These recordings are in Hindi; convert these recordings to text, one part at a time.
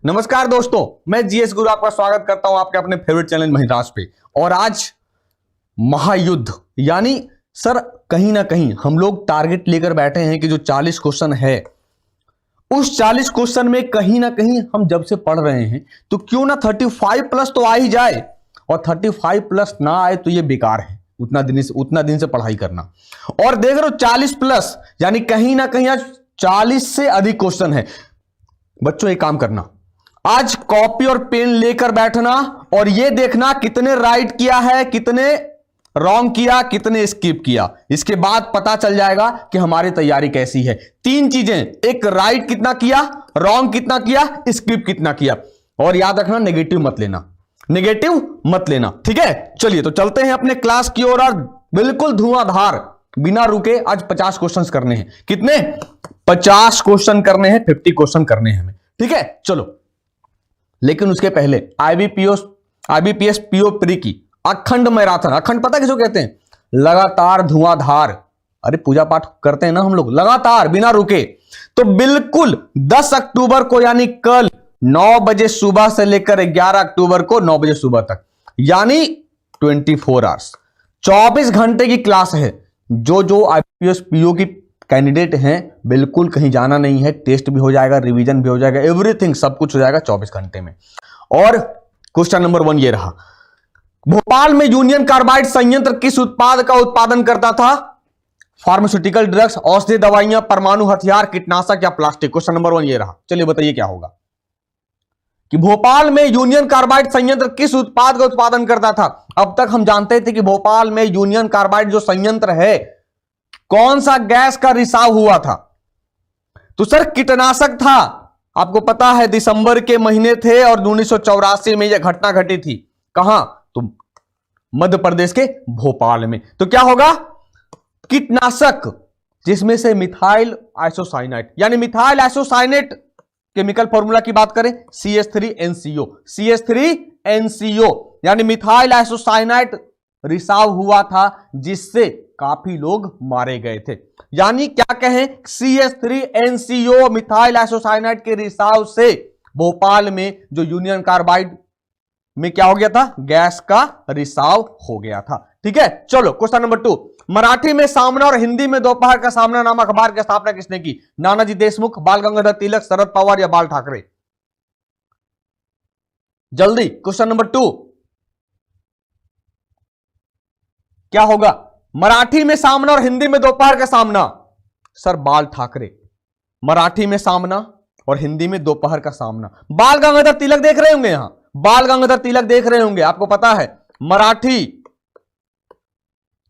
नमस्कार दोस्तों, मैं जीएस गुरु आपका स्वागत करता हूं आपके अपने फेवरेट चैनल महिराज पे। और आज महायुद्ध यानी सर कहीं ना कहीं हम लोग टारगेट लेकर बैठे हैं कि जो 40 क्वेश्चन है उस 40 क्वेश्चन में कहीं ना कहीं हम जब से पढ़ रहे हैं तो क्यों ना 35 प्लस तो आ ही जाए, और 35 प्लस ना आए तो ये बेकार है उतना दिन से पढ़ाई करना। और देख रहे हो 40 प्लस यानी कहीं ना कहीं आज 40 से अधिक क्वेश्चन है। बच्चों एक काम करना, आज कॉपी और पेन लेकर बैठना और यह देखना कितने राइट किया है, कितने रॉन्ग किया, कितने स्किप किया। इसके बाद पता चल जाएगा कि हमारी तैयारी कैसी है। 3 चीजें, एक राइट कितना किया, रॉन्ग कितना किया, स्किप कितना किया। और याद रखना नेगेटिव मत लेना, नेगेटिव मत लेना, ठीक है। चलिए तो चलते हैं अपने क्लास की ओर और बिल्कुल धुआंधार बिना रुके आज 50 क्वेश्चन करने हैं। कितने? 50 क्वेश्चन करने हैं, 50 क्वेश्चन करने हैं हमें, ठीक है। चलो, लेकिन उसके पहले आईबीपीएस पीओ प्री की अखंड मैराथन, अखंड पता किसको कहते हैं? लगातार धुआंधार, अरे पूजा पाठ करते हैं ना हम लोग लगातार बिना रुके। तो बिल्कुल 10 अक्टूबर को यानी कल 9 बजे सुबह से लेकर 11 अक्टूबर को 9 बजे सुबह तक, यानी 24 आवर्स, 24 घंटे की क्लास है। जो आईपीएस पीओ की कैंडिडेट हैं बिल्कुल कहीं जाना नहीं है, टेस्ट भी हो जाएगा, रिवीजन भी हो जाएगा, एवरीथिंग सब कुछ हो जाएगा 24 घंटे में। और क्वेश्चन नंबर 1 ये रहा, भोपाल में यूनियन कार्बाइड संयंत्र किस उत्पाद का उत्पादन करता था? फार्मास्यूटिकल ड्रग्स, औषधि दवाइयां, परमाणु हथियार, कीटनाशक या प्लास्टिक। क्वेश्चन नंबर 1 ये रहा। चलिए बताइए क्या होगा कि भोपाल में यूनियन कार्बाइड संयंत्र किस उत्पाद का उत्पादन करता था? अब तक हम जानते थे कि भोपाल में यूनियन कार्बाइड जो संयंत्र है कौन सा गैस का रिसाव हुआ था? तो सर कीटनाशक था। आपको पता है दिसंबर के महीने थे और 1984 में यह घटना घटी थी। कहां? तो मध्य प्रदेश के भोपाल में। तो क्या होगा? कीटनाशक, जिसमें से मिथाइल आइसोसाइनेट यानी मिथाइल आइसोसाइनेट केमिकल फॉर्मूला की बात करें CH3NCO, CH3NCO यानी मिथाइल आइसोसाइनेट रिसाव हुआ था जिससे काफी लोग मारे गए थे। यानी क्या कहें, CH3NCO मिथाइल आइसोसाइनेट के रिसाव से भोपाल में जो यूनियन कार्बाइड में क्या हो गया था? गैस का रिसाव हो गया था, ठीक है। चलो क्वेश्चन नंबर 2, मराठी में सामना और हिंदी में दोपहर का सामना नामक अखबार की स्थापना किसने की? नानाजी देशमुख, बाल गंगाधर तिलक, शरद पवार या बाल ठाकरे? जल्दी, क्वेश्चन नंबर 2 क्या होगा? मराठी में सामना और हिंदी में दोपहर का सामना, सर बाल ठाकरे। मराठी में सामना और हिंदी में दोपहर का सामना। बाल गंगाधर तिलक देख रहे होंगे, यहां बाल गंगाधर तिलक देख रहे होंगे। आपको पता है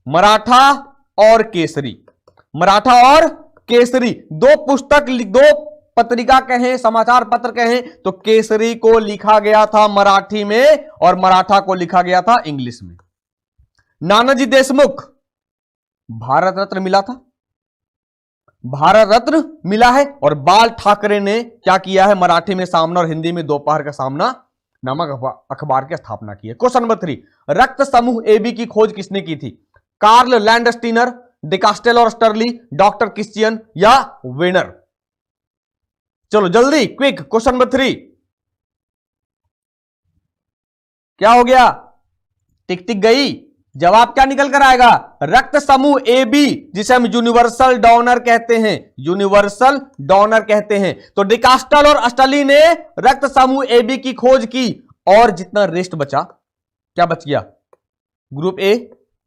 मराठा और केसरी, मराठा और केसरी दो पुस्तक, दो पत्रिका कहें, समाचार पत्र कहें तो केसरी को लिखा गया था मराठी में और मराठा को लिखा गया था इंग्लिश में। नानाजी देशमुख भारत रत्न मिला था, भारत रत्न मिला है। और बाल ठाकरे ने क्या किया है? मराठी में सामना और हिंदी में दोपहर का सामना नामक अखबार की स्थापना की है। क्वेश्चन नंबर 3, रक्त समूह AB की खोज किसने की थी? कार्ल लैंडस्टीनर, डिकास्टेल और स्टर्ली, डॉक्टर क्रिश्चियन या वेनर? चलो जल्दी क्विक, क्वेश्चन नंबर 3 क्या हो गया? टिक टिक गई, जवाब क्या निकल कर आएगा? रक्त समूह AB, जिसे हम यूनिवर्सल डोनर कहते हैं, यूनिवर्सल डोनर कहते हैं। तो डिकास्टल और अस्टली ने रक्त समूह AB की खोज की और जितना रेस्ट बचा, क्या बच गया? ग्रुप A,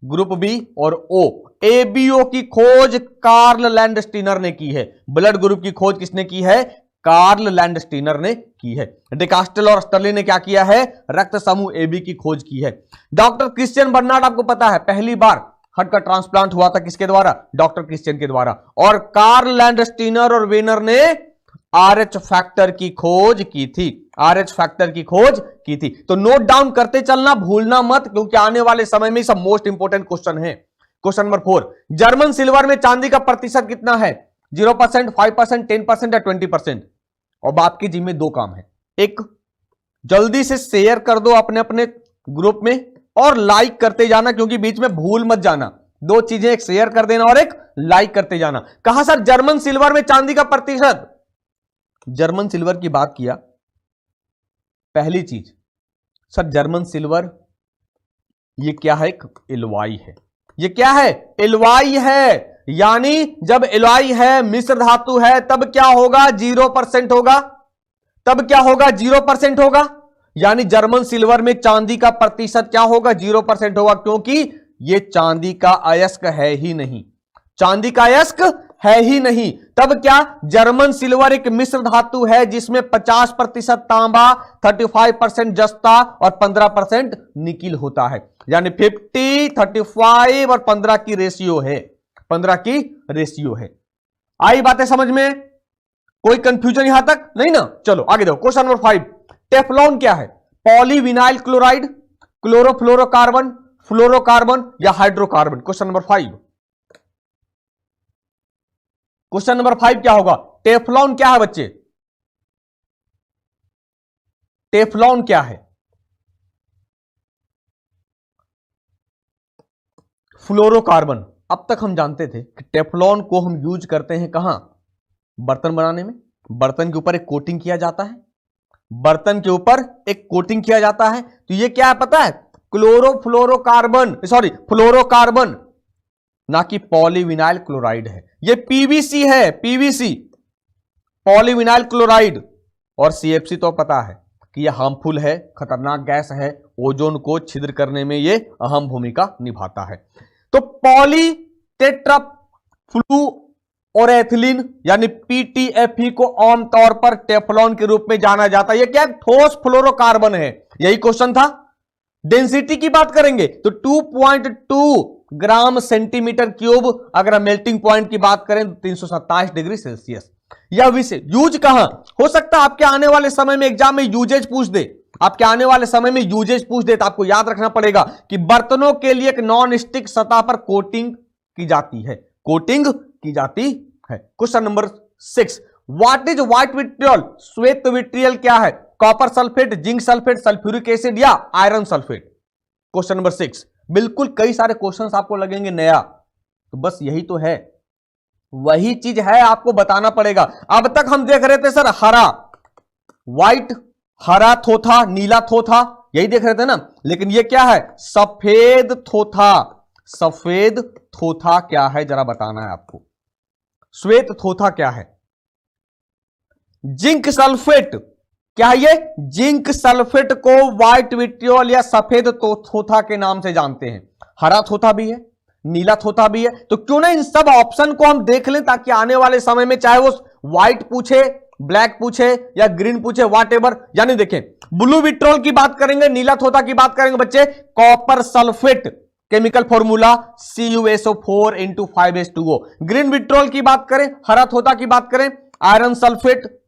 ग्रुप B और O। ABO की खोज कार्ल लैंडस्टीनर ने की है। ब्लड ग्रुप की खोज किसने की है? कार्ल लैंडस्टीनर ने की है। डिकास्टेल और स्टर्ली ने क्या किया है? रक्त समूह AB की खोज की है। डॉक्टर क्रिश्चियन बर्नार्ड, आपको पता है पहली बार हार्ट का ट्रांसप्लांट हुआ था किसके द्वारा? डॉक्टर क्रिश्चियन के द्वारा। और कार्ल लैंडस्टीनर और वेनर ने RH फैक्टर की खोज की थी, RH फैक्टर की खोज की थी। तो नोट डाउन करते चलना, भूलना मत, क्योंकि आने वाले समय में सब मोस्ट इंपोर्टेंट क्वेश्चन है। क्वेश्चन नंबर 4, जर्मन सिल्वर में चांदी का प्रतिशत कितना है? 0%, 5%, 10% या 20%? और बाप की जिम्मे 2 काम है, एक जल्दी से शेयर कर दो अपने अपने ग्रुप में और लाइक करते जाना, क्योंकि बीच में भूल मत जाना। 2 चीजें, एक शेयर कर देना और एक लाइक करते जाना। कहा सर जर्मन सिल्वर में चांदी का प्रतिशत, जर्मन सिल्वर की बात किया पहली चीज सर, जर्मन सिल्वर ये क्या है? एक एलॉय है। ये क्या है? एलॉय है। यानी जब एलॉय है, मिश्र धातु है, तब क्या होगा? 0% होगा। तब क्या होगा? 0% होगा। यानी जर्मन सिल्वर में चांदी का प्रतिशत क्या होगा? 0% होगा, क्योंकि ये चांदी का अयस्क है ही नहीं। चांदी का अयस्क है ही नहीं। तब क्या? जर्मन सिल्वर एक मिश्र धातु है जिसमें 50% तांबा, 35% जस्ता और 15% निकिल होता है। यानी 50, 35 और 15 की रेशियो है। 15 की रेशियो है। आई बातें समझ में? कोई कंफ्यूजन यहां तक नहीं ना? चलो आगे देखो, क्वेश्चन नंबर 5। टेफ्लॉन क्या है? पॉलीविनाइल क्लोराइड, क्लोरोफ्लोरोकार्बन, फ्लोरोकार्बन या hydrocarbon? Question number 5। Question number 5 क्या होगा? टेफ्लॉन क्या है बच्चे? टेफ्लॉन क्या है? फ्लोरोकार्बन। अब तक हम जानते थे कि टेफ्लॉन को हम यूज करते हैं कहां? बर्तन बनाने में। बर्तन के ऊपर एक कोटिंग किया जाता है। बर्तन के ऊपर एक कोटिंग किया जाता है। तो ये क्या है पता है? क्लोरोफ्लोरोकार्बन, सॉरी फ्लोरोकार्बन, ना कि पॉलीविनाइल क्लोराइड है। ये पीवीसी है, पीवीसी, पॉलीविनाइल क्लोराइड। और सीएफसी तो पता है कि यह हार्मफुल है, खतरनाक गैस है, ओजोन को छिद्र करने में यह अहम भूमिका निभाता है। तो पॉली टेट्राफ्लुओरेथिलीन यानी पीटीएफई को आमतौर पर टेफ्लॉन के रूप में जाना जाता है। यह क्या है? ठोस फ्लोरोकार्बन है। यही क्वेश्चन था। डेंसिटी की बात करेंगे तो 2.2 ग्राम सेंटीमीटर क्यूब। अगर हम मेल्टिंग पॉइंट की बात करें तो 327 डिग्री सेल्सियस। यह विषय यूज कहां हो सकता है? आपके आने वाले समय में एग्जाम में यूजेज पूछ दे। आपके आने वाले समय में यूजेज पूछ दे तो आपको याद रखना पड़ेगा कि बर्तनों के लिए एक नॉन स्टिक सतह पर कोटिंग की जाती है। कोटिंग की जाती है। Question number 6। What is white vitriol? श्वेत विट्रियल क्या है? Copper sulphate, zinc sulphate, sulphuric acid या आयरन सल्फेट? Question number 6। बिल्कुल कई सारे क्वेश्चंस आपको लगेंगे नया, तो बस यही तो है, वही चीज है, आपको बताना पड़ेगा। अब तक हम देख रहे थे सर हरा, व्हाइट, हरा थोथा, नीला थोथा, यही देख रहे थे ना। लेकिन ये क्या है? सफेद थोथा। सफेद थोथा क्या है जरा बताना है आपको। श्वेत थोथा क्या है? जिंक सल्फेट क्या है? ये जिंक सल्फेट को व्हाइट विट्रियोल या सफेद थोथा के नाम से जानते हैं। हरा थोथा भी है, नीला थोथा भी है। तो क्यों ना इन सब ऑप्शन को हम देख लें, ताकि आने वाले समय में चाहे वो व्हाइट पूछे, ब्लैक पूछे या ग्रीन पूछे, व्हाट एवर। यानी देखें, ब्लू विट्रियोल की बात करेंगे, नीला थोथा की बात करेंगे बच्चे, copper sulphate, chemical formula CuSO4 × 5H2O। Green vitriol की बात करें, हरा थोथा की बात करें, आयरन सल्फेट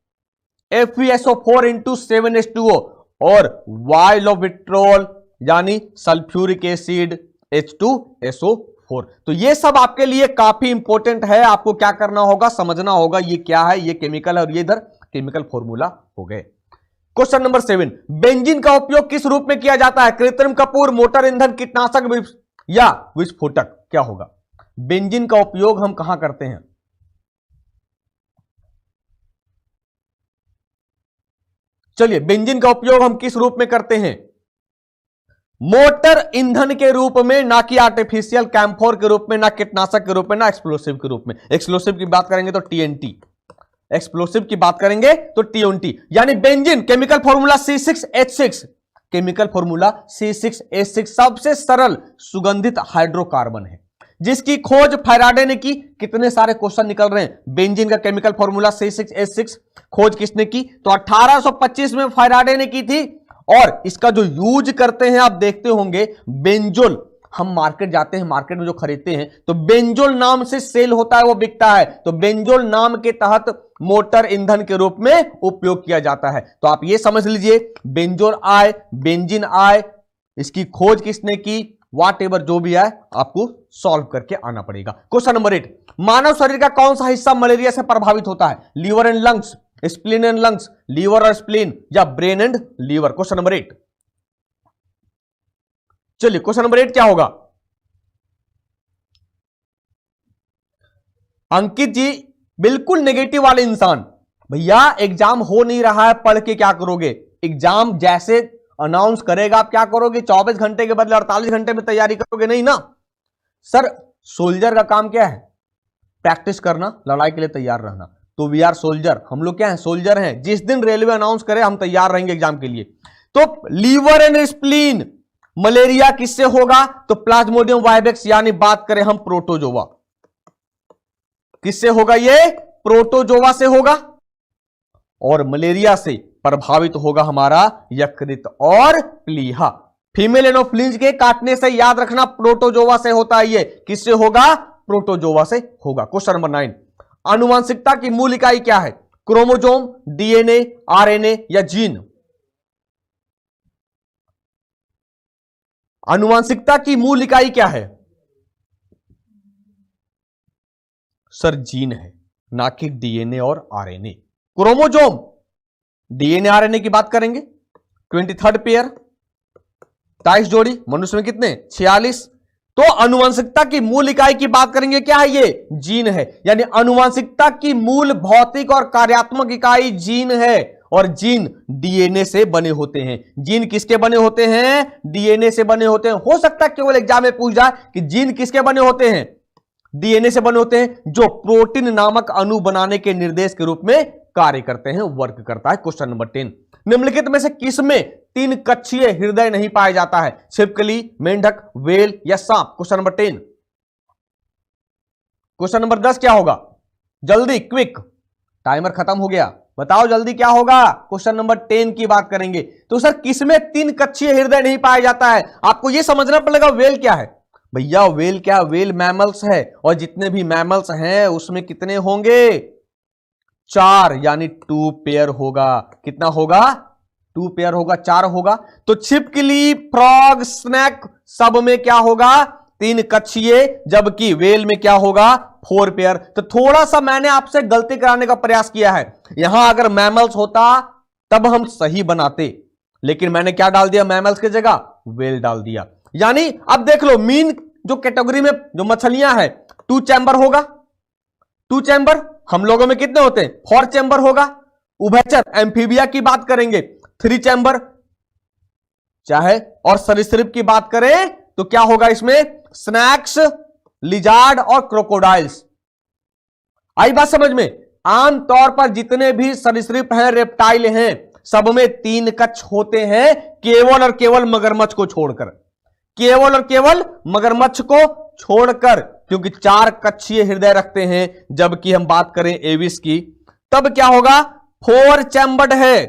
FeSO4 × 7H2O। और वाइल विट्रियोल यानी सल्फ्यूरिक एसिड H2SO4। तो ये सब आपके लिए काफी इंपॉर्टेंट है। आपको क्या करना होगा? समझना होगा ये क्या है, ये केमिकल है और ये इधर केमिकल फॉर्मूला हो गए। Question number 7। बेंजीन का उपयोग किस रूप में किया जाता है? कृत्रिम कपूर, मोटर ईंधन, कीटनाशक या विस्फोटक? क्या होगा? बेंजीन का उपयोग हम कहां करते हैं? चलिए, बेंजीन का उपयोग हम किस रूप में करते हैं? मोटर ईंधन के रूप में, ना कि आर्टिफिशियल कैम्फोर के रूप में, ना कीटनाशक के रूप में, ना एक्सप्लोसिव के रूप में। एक्सप्लोसिव की बात करेंगे तो TNT, एक्सप्लोसिव की बात करेंगे तो TNT। यानी benzene chemical formula C6H6, chemical formula C6H6 सबसे सरल सुगंधित हाइड्रोकार्बन है, जिसकी खोज फैराडे ने की। कितने सारे क्वेश्चन निकल रहे हैं। बेंजीन का केमिकल फॉर्मूला C6H6 खोज किसने की? तो 1825 में फैराडे ने की थी। और इसका जो यूज करते हैं आप देखते होंगे, बेंजोल। हम मार्केट जाते हैं, मार्केट में जो खरीदते हैं तो बेंजोल नाम से सेल होता है, वो बिकता है। तो बेंजोल नाम के तहत मोटर ईंधन के रूप में उपयोग किया जाता है। तो आप ये समझ लीजिए, बेंजोल आए, बेंजीन आए, इसकी खोज किसने की, व्हाट एवर जो भी है आपको सॉल्व करके आना पड़ेगा। Question number 8। मानव शरीर का कौन सा हिस्सा मलेरिया से प्रभावित होता है? Liver and lungs, spleen and lungs, liver और स्प्लीन या brain and liver? Question number 8। चलिए, क्वेश्चन नंबर 8 क्या होगा? अंकित जी बिल्कुल नेगेटिव वाले इंसान, भैया एग्जाम हो नहीं रहा है, पढ़ के क्या करोगे? एग्जाम जैसे अनाउंस करेगा आप क्या करोगे? 24 घंटे के बदले 48 घंटे में तैयारी करोगे? नहीं ना सर। सोल्जर का काम क्या है? प्रैक्टिस करना, लड़ाई के लिए तैयार रहना। तो वी आर सोल्जर, हम लोग क्या है? सोल्जर हैं। जिस दिन रेलवे अनाउंस करे हम तैयार रहेंगे एग्जाम के लिए। तो लीवर एंड स्प्लीन मलेरिया किससे होगा? तो प्लाज्मोडियम वाइवेक्स, यानी बात करें हम प्रोटोजोआ, किससे होगा? ये प्रोटोजोआ से होगा। और मलेरिया से प्रभावित होगा हमारा यकृत और प्लीहा। फीमेल एनोफ्लिंज के काटने से याद रखना प्रोटोजोआ से होता है। ये किससे होगा? प्रोटोजोआ से होगा। क्वेश्चन नंबर 9, आनुवंशिकता की मूल इकाई क्या है? क्रोमोजोम, डीएनए, आरएनए या जीन? आनुवंशिकता की मूल इकाई क्या है? सर जीन है, ना कि डीएनए और आरएनए। क्रोमोजोम, डीएनए आरएनए की बात करेंगे। 23rd पेयर, 23 जोड़ी। मनुष्य में कितने? 46। तो आनुवंशिकता की मूल इकाई की बात करेंगे, क्या है ये? जीन है। यानी आनुवंशिकता की मूल भौतिक और कार्यात्मक इकाई जीन है। और जीन डीएनए से बने होते हैं। जीन किसके बने होते हैं? डीएनए से बने होते हैं। हो सकता है केवल एग्जाम में पूछ जाए कि जीन किसके बने होते हैं? डीएनए से बने होते हैं, जो प्रोटीन नामक अणु बनाने के निर्देश के रूप में कार्य करते हैं, वर्क करता है। क्वेश्चन नंबर 10, निम्नलिखित में से किसमें 3 कक्षीय हृदय नहीं पाया जाता है? छिपकली, मेंढक, व्हेल या सांप? Question number 10। क्वेश्चन नंबर 10 क्या होगा? जल्दी, क्विक, टाइमर खत्म हो गया, बताओ जल्दी क्या होगा? क्वेश्चन नंबर 10 की बात करेंगे। तो सर किसमें 3 कक्षीय हृदय नहीं पाया जाता है? आपको यह समझना पड़ेगा व्हेल क्या है। भैया व्हेल क्या? व्हेल मैमल्स है, और जितने भी मैमल्स हैं उसमें कितने होंगे? 4, यानी 2 पेयर होगा। कितना होगा? 2 पेयर होगा, 4 होगा। तो छिपकली, फ्रॉग, स्नेक सब में क्या होगा? 3 कक्षीय, जबकि व्हेल में क्या होगा? 4 पेयर। तो थोड़ा सा मैंने आपसे गलती कराने का प्रयास किया है। यहां अगर मैमल्स होता तब हम सही बनाते, लेकिन मैंने क्या डाल दिया? मैमल्स की जगह व्हेल डाल दिया। यानी अब देख लो, मीन जो कैटेगरी में जो मछलियां हैं 2 चैम्बर होगा। 2 चैम्बर हम लोगों में कितने होते हैं? 4 चैम्बर होगा। उभयचर एम्फीबिया की बात करेंगे 3 चैम्बर। चाहे और सरीसृप की बात करें तो क्या होगा इसमें? स्नैक्स, लिजार्ड और क्रोकोडाइल्स। आई बात समझ में? आमतौर पर जितने भी सरीसृप हैं, रेप्टाइल हैं, सब में 3 कक्ष होते हैं, केवल और केवल मगरमच्छ को छोड़कर। केवल और केवल मगरमच्छ को छोड़कर, क्योंकि 4 कक्षीय हृदय रखते हैं। जबकि हम बात करें एविस की, तब क्या होगा? 4 चैम्बर्ड है।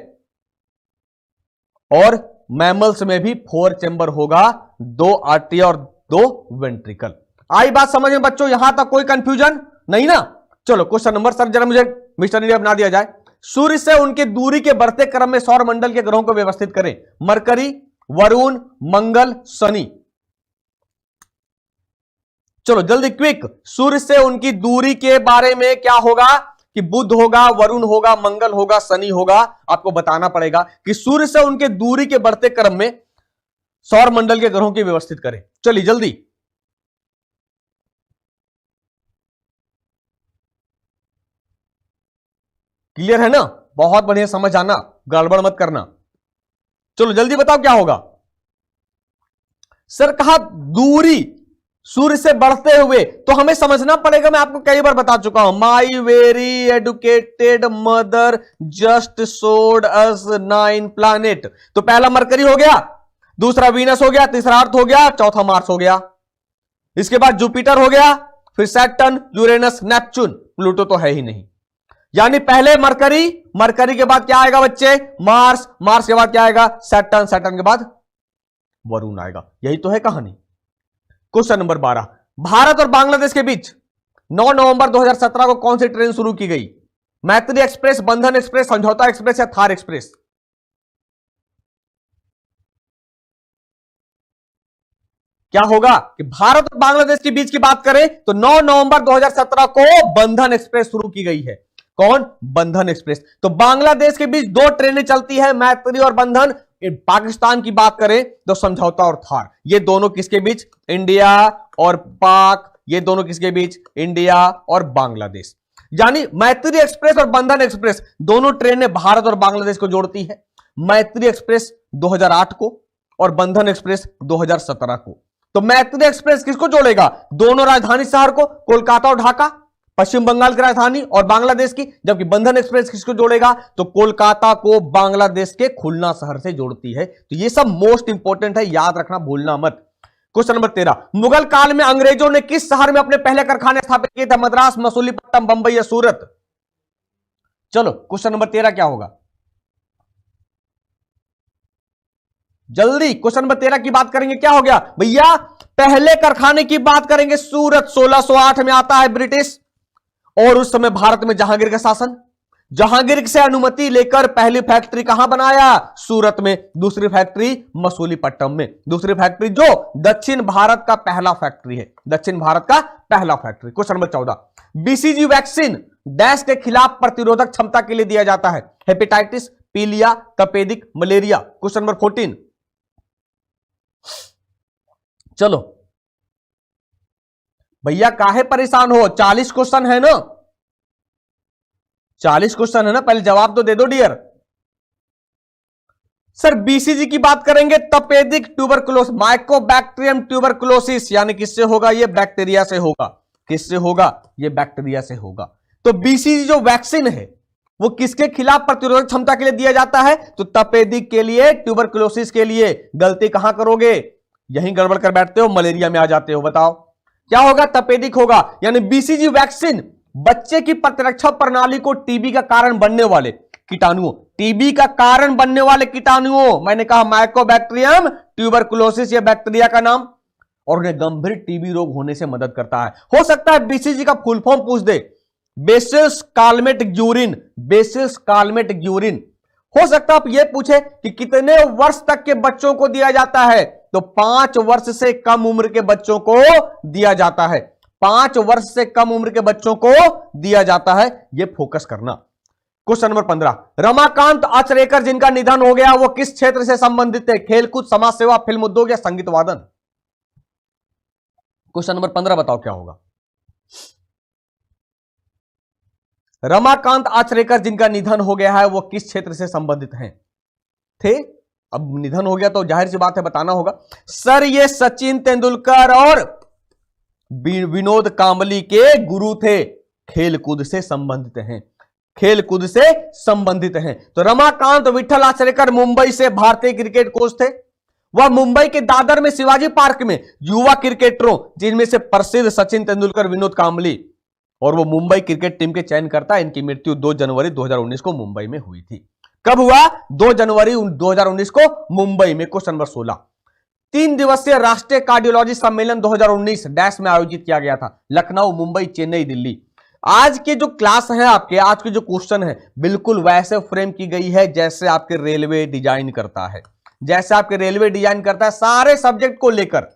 और मैमल्स में भी 4 चैम्बर होगा, 2 आर्टरी और 2 वेंट्रिकल। आई बात समझ में बच्चों? यहां तक कोई कंफ्यूजन नहीं ना? चलो क्वेश्चन नंबर, सर जरा मुझे मिस्टर इंडिया बना दिया जाए। सूर्य से उनके दूरी के बढ़ते क्रम में सौर मंडल के ग्रहों को व्यवस्थित करें। मरकरी, वरुण, मंगल, शनि। चलो जल्दी क्विक, सूर्य से उनकी दूरी के बारे में क्या होगा? कि बुध होगा, वरुण होगा, मंगल होगा, शनि होगा। आपको बताना पड़ेगा कि सूर्य से उनके दूरी के बढ़ते क्रम में सौर मंडल के ग्रहों की व्यवस्थित करें। चलिए जल्दी, क्लियर है ना? बहुत बढ़िया, समझ आना, गड़बड़ मत करना। चलो जल्दी बताओ क्या होगा? सर कहा दूरी सूर्य से बढ़ते हुए, तो हमें समझना पड़ेगा। मैं आपको कई बार बता चुका हूं, my very educated mother just showed us 9 planet. तो पहला मरकरी हो गया, दूसरा वीनस हो गया, तीसरा अर्थ हो गया, चौथा मार्स हो गया। इसके बाद जुपिटर हो गया, फिर सैटर्न, यूरेनस, नेपच्यून, प्लूटो तो है ही नहीं। यानी पहले मरकरी, मरकरी के बाद क्या आएगा बच्चे? मार्स, मार्स के बाद क्या आएगा? सैटर्न, सैटर्न के बाद वरुण आएगा। यही तो है कहानी। क्वेश्चन नंबर 12, भारत और बांग्लादेश के बीच 9 नवंबर 2017 को कौन सी ट्रेन शुरू की गई? मैत्री एक्सप्रेस, बंधन एक्सप्रेस, समझौता एक्सप्रेस या थार एक्सप्रेस? क्या होगा कि भारत और बांग्लादेश के बीच की बात करें तो 9 नवंबर 2017 को बंधन एक्सप्रेस शुरू की गई है। कौन? बंधन एक्सप्रेस। तो बांग्लादेश के बीच 2 ट्रेनें चलती है, मैत्री और बंधन। पाकिस्तान की बात करें तो समझौता और थार। ये दोनों किसके बीच? इंडिया और पाक। ये दोनों किसके बीच? इंडिया और बांग्लादेश। यानी मैत्री एक्सप्रेस और बंधन एक्सप्रेस दोनों ट्रेनें भारत और बांग्लादेश को जोड़ती है। मैत्री एक्सप्रेस 2008 को और बंधन एक्सप्रेस 2017 को। तो मैत्री एक्सप्रेस किसको जोड़ेगा? दोनों राजधानी शहर को, कोलकाता और ढाका, पश्चिम बंगाल की राजधानी और बांग्लादेश की। जबकि बंधन एक्सप्रेस किसको जोड़ेगा? तो कोलकाता को बांग्लादेश के खुलना शहर से जोड़ती है। तो ये सब मोस्ट इंपॉर्टेंट है, याद रखना, भूलना मत। क्वेश्चन नंबर 13, मुगल काल में अंग्रेजों ने किस शहर में अपने पहले कारखाने स्थापित किए थे? मद्रास, मसूलीपट्टनम, बंबई या सूरत? चलो क्वेश्चन नंबर 13 क्या होगा? जल्दी, क्वेश्चन नंबर 13 की बात करेंगे। क्या हो गया भैया? पहले कारखाने की बात करेंगे। सूरत 1608 में आता है ब्रिटिश, और उस समय भारत में जहांगीर का शासन। जहांगीर से अनुमति लेकर पहली फैक्ट्री कहां बनाया? सूरत में। दूसरी फैक्ट्री मसूलीपट्टनम में। दूसरी फैक्ट्री जो दक्षिण भारत का पहला फैक्ट्री है, दक्षिण भारत का पहला factory. Question number 14, BCG vaccine dash के खिलाफ प्रतिरोधक क्षमता के लिए दिया जाता है? हेपेटाइटिस, पीलिया, तपेदिक, मलेरिया। क्वेश्चन नंबर 14, चलो भैया काहे परेशान हो? 40 क्वेश्चन है ना, 40 क्वेश्चन है ना, पहले जवाब तो दे दो डियर। सर बीसीजी की बात करेंगे, तपेदिक ट्यूबरकुलोसिस, माइकोबैक्टीरियम ट्यूबरकुलोसिस, यानी किससे होगा? ये बैक्टीरिया से होगा। किससे होगा? ये बैक्टीरिया से होगा। तो बीसीजी जो वैक्सीन है वो किसके खिलाफ प्रतिरोधक क्षमता के लिए दिया जाता है? तो तपेदिक के लिए, ट्यूबरकुलोसिस के लिए। गलती कहां करोगे? यहीं गड़बड़ कर बैठते हो, मलेरिया में आ जाते हो। बताओ क्या होगा? तपेदिक होगा। यानी बीसीजी वैक्सीन बच्चे की प्रतिरक्षा प्रणाली को टीबी का कारण बनने वाले कीटाणुओं, टीबी का कारण बनने वाले कीटाणुओं, मैंने कहा माइकोबैक्टीरियम ट्यूबरकुलोसिस ये बैक्टीरिया का नाम, और उन्हें गंभीर टीबी रोग होने से मदद करता है। हो सकता है बीसीजी का फुल फॉर्म पूछ दे, Bacillus Calmette Guerin. Bacillus Calmette Guerin. हो सकता है आप यह पूछे कि कितने वर्ष तक के बच्चों को दिया जाता है? तो 5 वर्ष से कम उम्र के बच्चों को दिया जाता है। 5 वर्ष से कम उम्र के बच्चों को दिया जाता है, यह फोकस करना। क्वेश्चन नंबर 15, रमाकांत आचरेकर जिनका निधन हो गया वो किस क्षेत्र से संबंधित है? खेलकूद, समाज सेवा, फिल्म उद्योग या संगीत वादन? क्वेश्चन नंबर 15 बताओ क्या होगा? रमाकांत आचरेकर जिनका निधन हो गया है वो किस क्षेत्र से संबंधित हैं? थे, अब निधन हो गया तो जाहिर सी बात है बताना होगा। सर ये सचिन तेंदुलकर और विनोद कांबली के गुरु थे, खेलकूद से संबंधित हैं। खेलकूद से संबंधित हैं। तो रमाकांत विठल आचरेकर मुंबई से भारतीय क्रिकेट कोच थे। वह मुंबई के दादर में शिवाजी पार्क में युवा क्रिकेटरों जिनमें से प्रसिद्ध सचिन तेंदुलकर, विनोद कांबली, और वो मुंबई क्रिकेट टीम के चयन करता। इनकी मृत्यु 2 जनवरी 2019 को मुंबई में हुई थी। कब हुआ? 2 जनवरी 2019 को मुंबई में। क्वेश्चन नंबर 16, 3 दिवसीय राष्ट्रीय कार्डियोलॉजी सम्मेलन 2019 डैश में आयोजित किया गया था? लखनऊ, मुंबई, चेन्नई, दिल्ली। आज के जो क्लास है आपके, आज के जो क्वेश्चन है बिल्कुल वैसे फ्रेम की गई है जैसे आपके रेलवे डिजाइन करता है। जैसे आपके रेलवे डिजाइन करता है सारे सब्जेक्ट को लेकर,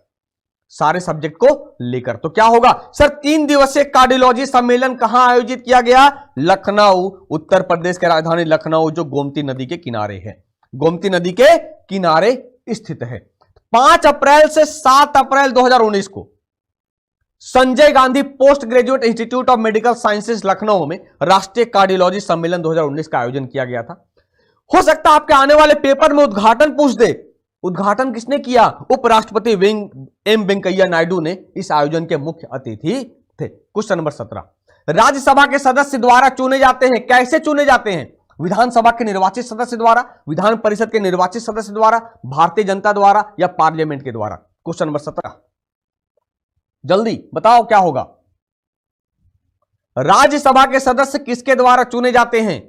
सारे सब्जेक्ट को लेकर। तो क्या होगा सर? 3 दिवसीय कार्डियोलॉजी सम्मेलन कहां आयोजित किया गया? लखनऊ, उत्तर प्रदेश की राजधानी लखनऊ जो गोमती नदी के किनारे है, गोमती नदी के किनारे स्थित है। 5 अप्रैल से 7 अप्रैल 2019 को Sanjay Gandhi post graduate institute of medical sciences Lucknow में राष्ट्रीय कार्डियोलॉजी सम्मेलन 2019 का आयोजन किया गया था। हो सकता है आपके आने वाले पेपर में उद्घाटन पूछ दे। उद्घाटन किसने किया? उपराष्ट्रपति एम वेंकैया नायडू ने इस आयोजन के मुख्य अतिथि थे। क्वेश्चन नंबर 17, राज्यसभा के सदस्य द्वारा चुने जाते हैं, कैसे चुने जाते हैं? विधानसभा के निर्वाचित सदस्य द्वारा, विधान परिषद के निर्वाचित सदस्य द्वारा, भारतीय जनता द्वारा या पार्लियामेंट के द्वारा? क्वेश्चन नंबर 17, जल्दी बताओ क्या होगा? राज्यसभा के सदस्य किसके द्वारा चुने जाते हैं?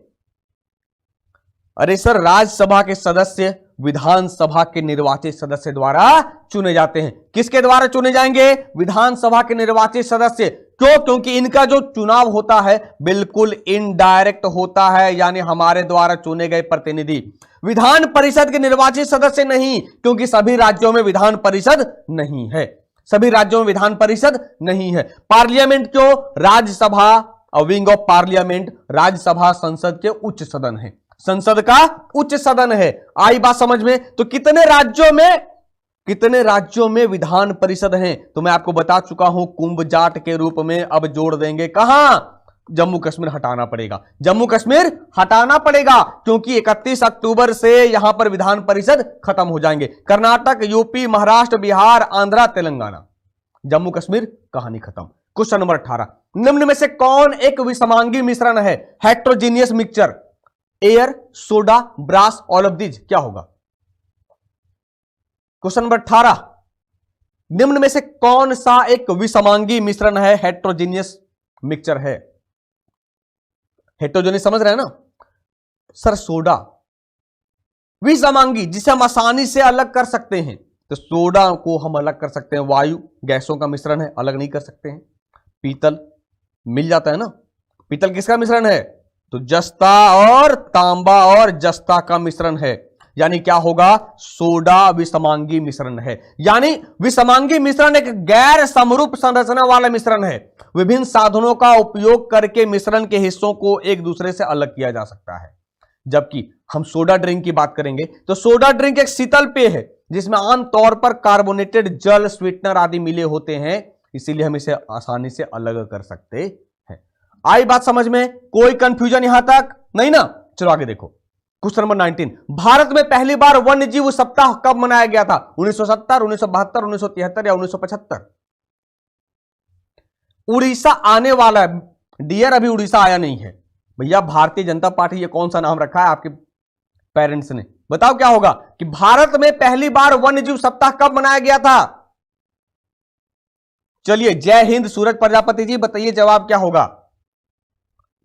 अरे सर राज्यसभा के सदस्य विधानसभा के निर्वाचित सदस्य द्वारा चुने जाते हैं। किसके द्वारा चुने जाएंगे? विधानसभा के निर्वाचित सदस्य। क्यों? क्योंकि इनका जो चुनाव होता है बिल्कुल इनडायरेक्ट होता है, यानी हमारे द्वारा चुने गए प्रतिनिधि। विधान परिषद के निर्वाचित सदस्य नहीं, क्योंकि सभी राज्यों में विधान परिषद नहीं है, सभी राज्यों में विधान परिषद नहीं है। पार्लियामेंट क्यों? Rajya Sabha wing of parliament, Rajya Sabha संसद के उच्च सदन है, संसद का उच्च सदन है। आई बात समझ में? तो कितने राज्यों में विधान परिषद हैं? तो मैं आपको बता चुका हूं, कुंभ जाट के रूप में अब जोड़ देंगे कहां? जम्मू कश्मीर हटाना पड़ेगा, जम्मू कश्मीर हटाना पड़ेगा, क्योंकि 31 अक्टूबर से यहां पर विधान परिषद खत्म हो जाएंगे। कर्नाटक, यूपी, महाराष्ट्र, बिहार, आंध्रा, तेलंगाना, जम्मू कश्मीर कहानी खत्म। क्वेश्चन नंबर 18, निम्न में से कौन एक विषमांगी मिश्रण है? Heterogeneous mixture, air, soda, brass, all of these, क्या होगा? क्वेश्चन नंबर 18, निम्न में से कौन सा एक विषमांगी मिश्रण है? हेट्रोजीनियस मिक्सचर है। हेट्रोजीनियस समझ रहे हैं ना सर? सोडा विषमांगी, जिसे हम आसानी से अलग कर सकते हैं, तो सोडा को हम अलग कर सकते हैं, वायु गैसों का मिश्रण है, अलग नहीं कर सकते हैं। पीतल मिल जाता है ना, पीतल किसका मिश्रण है? तो जस्ता और तांबा और जस्ता का मिश्रण है, यानी क्या होगा? सोडा विषमांगी मिश्रण है। यानी विषमांगी मिश्रण एक गैर समरूप संरचना वाला मिश्रण है। विभिन्न साधनों का उपयोग करके मिश्रण के हिस्सों को एक दूसरे से अलग किया जा सकता है। जबकि हम सोडा ड्रिंक की बात करेंगे तो सोडा ड्रिंक एक शीतल पेय है जिसमें आमतौर पर कार्बोनेटेड जल, स्वीटनर आदि मिले होते हैं, इसीलिए हम इसे आसानी से अलग कर सकते हैं। आई बात समझ में? कोई कंफ्यूजन यहां तक नहीं ना? चलो आगे देखो। क्वेश्चन नंबर 19, भारत में पहली बार वन्य जीव सप्ताह कब मनाया गया था? 1970, 1972, 1973 या 1975? उड़ीसा आने वाला है डियर, अभी उड़ीसा आया नहीं है भैया। भारतीय जनता पार्टी, ये कौन सा नाम रखा है आपके पेरेंट्स ने? बताओ क्या होगा कि भारत में पहली बार वन्य जीव सप्ताह कब मनाया गया था? चलिए, जय हिंद सूरज प्रजापति जी, बताइए जवाब क्या होगा?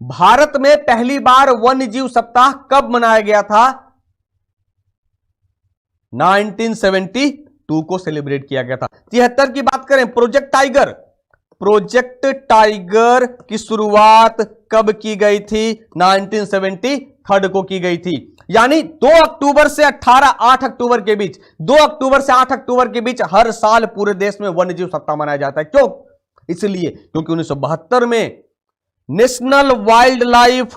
भारत में पहली बार वन्य जीव सप्ताह कब मनाया गया था? 1972 को सेलिब्रेट किया गया था। 73 की बात करें, प्रोजेक्ट टाइगर, प्रोजेक्ट टाइगर की शुरुआत कब की गई थी? 1973 को की गई थी। यानी 2 अक्टूबर से 8 अक्टूबर के बीच, 2 अक्टूबर से 8 अक्टूबर के बीच हर साल पूरे देश में वन्य जीव सप्ताह मनाया जाता है। क्यों? इसलिए क्योंकि 1972 में नेशनल वाइल्ड लाइफ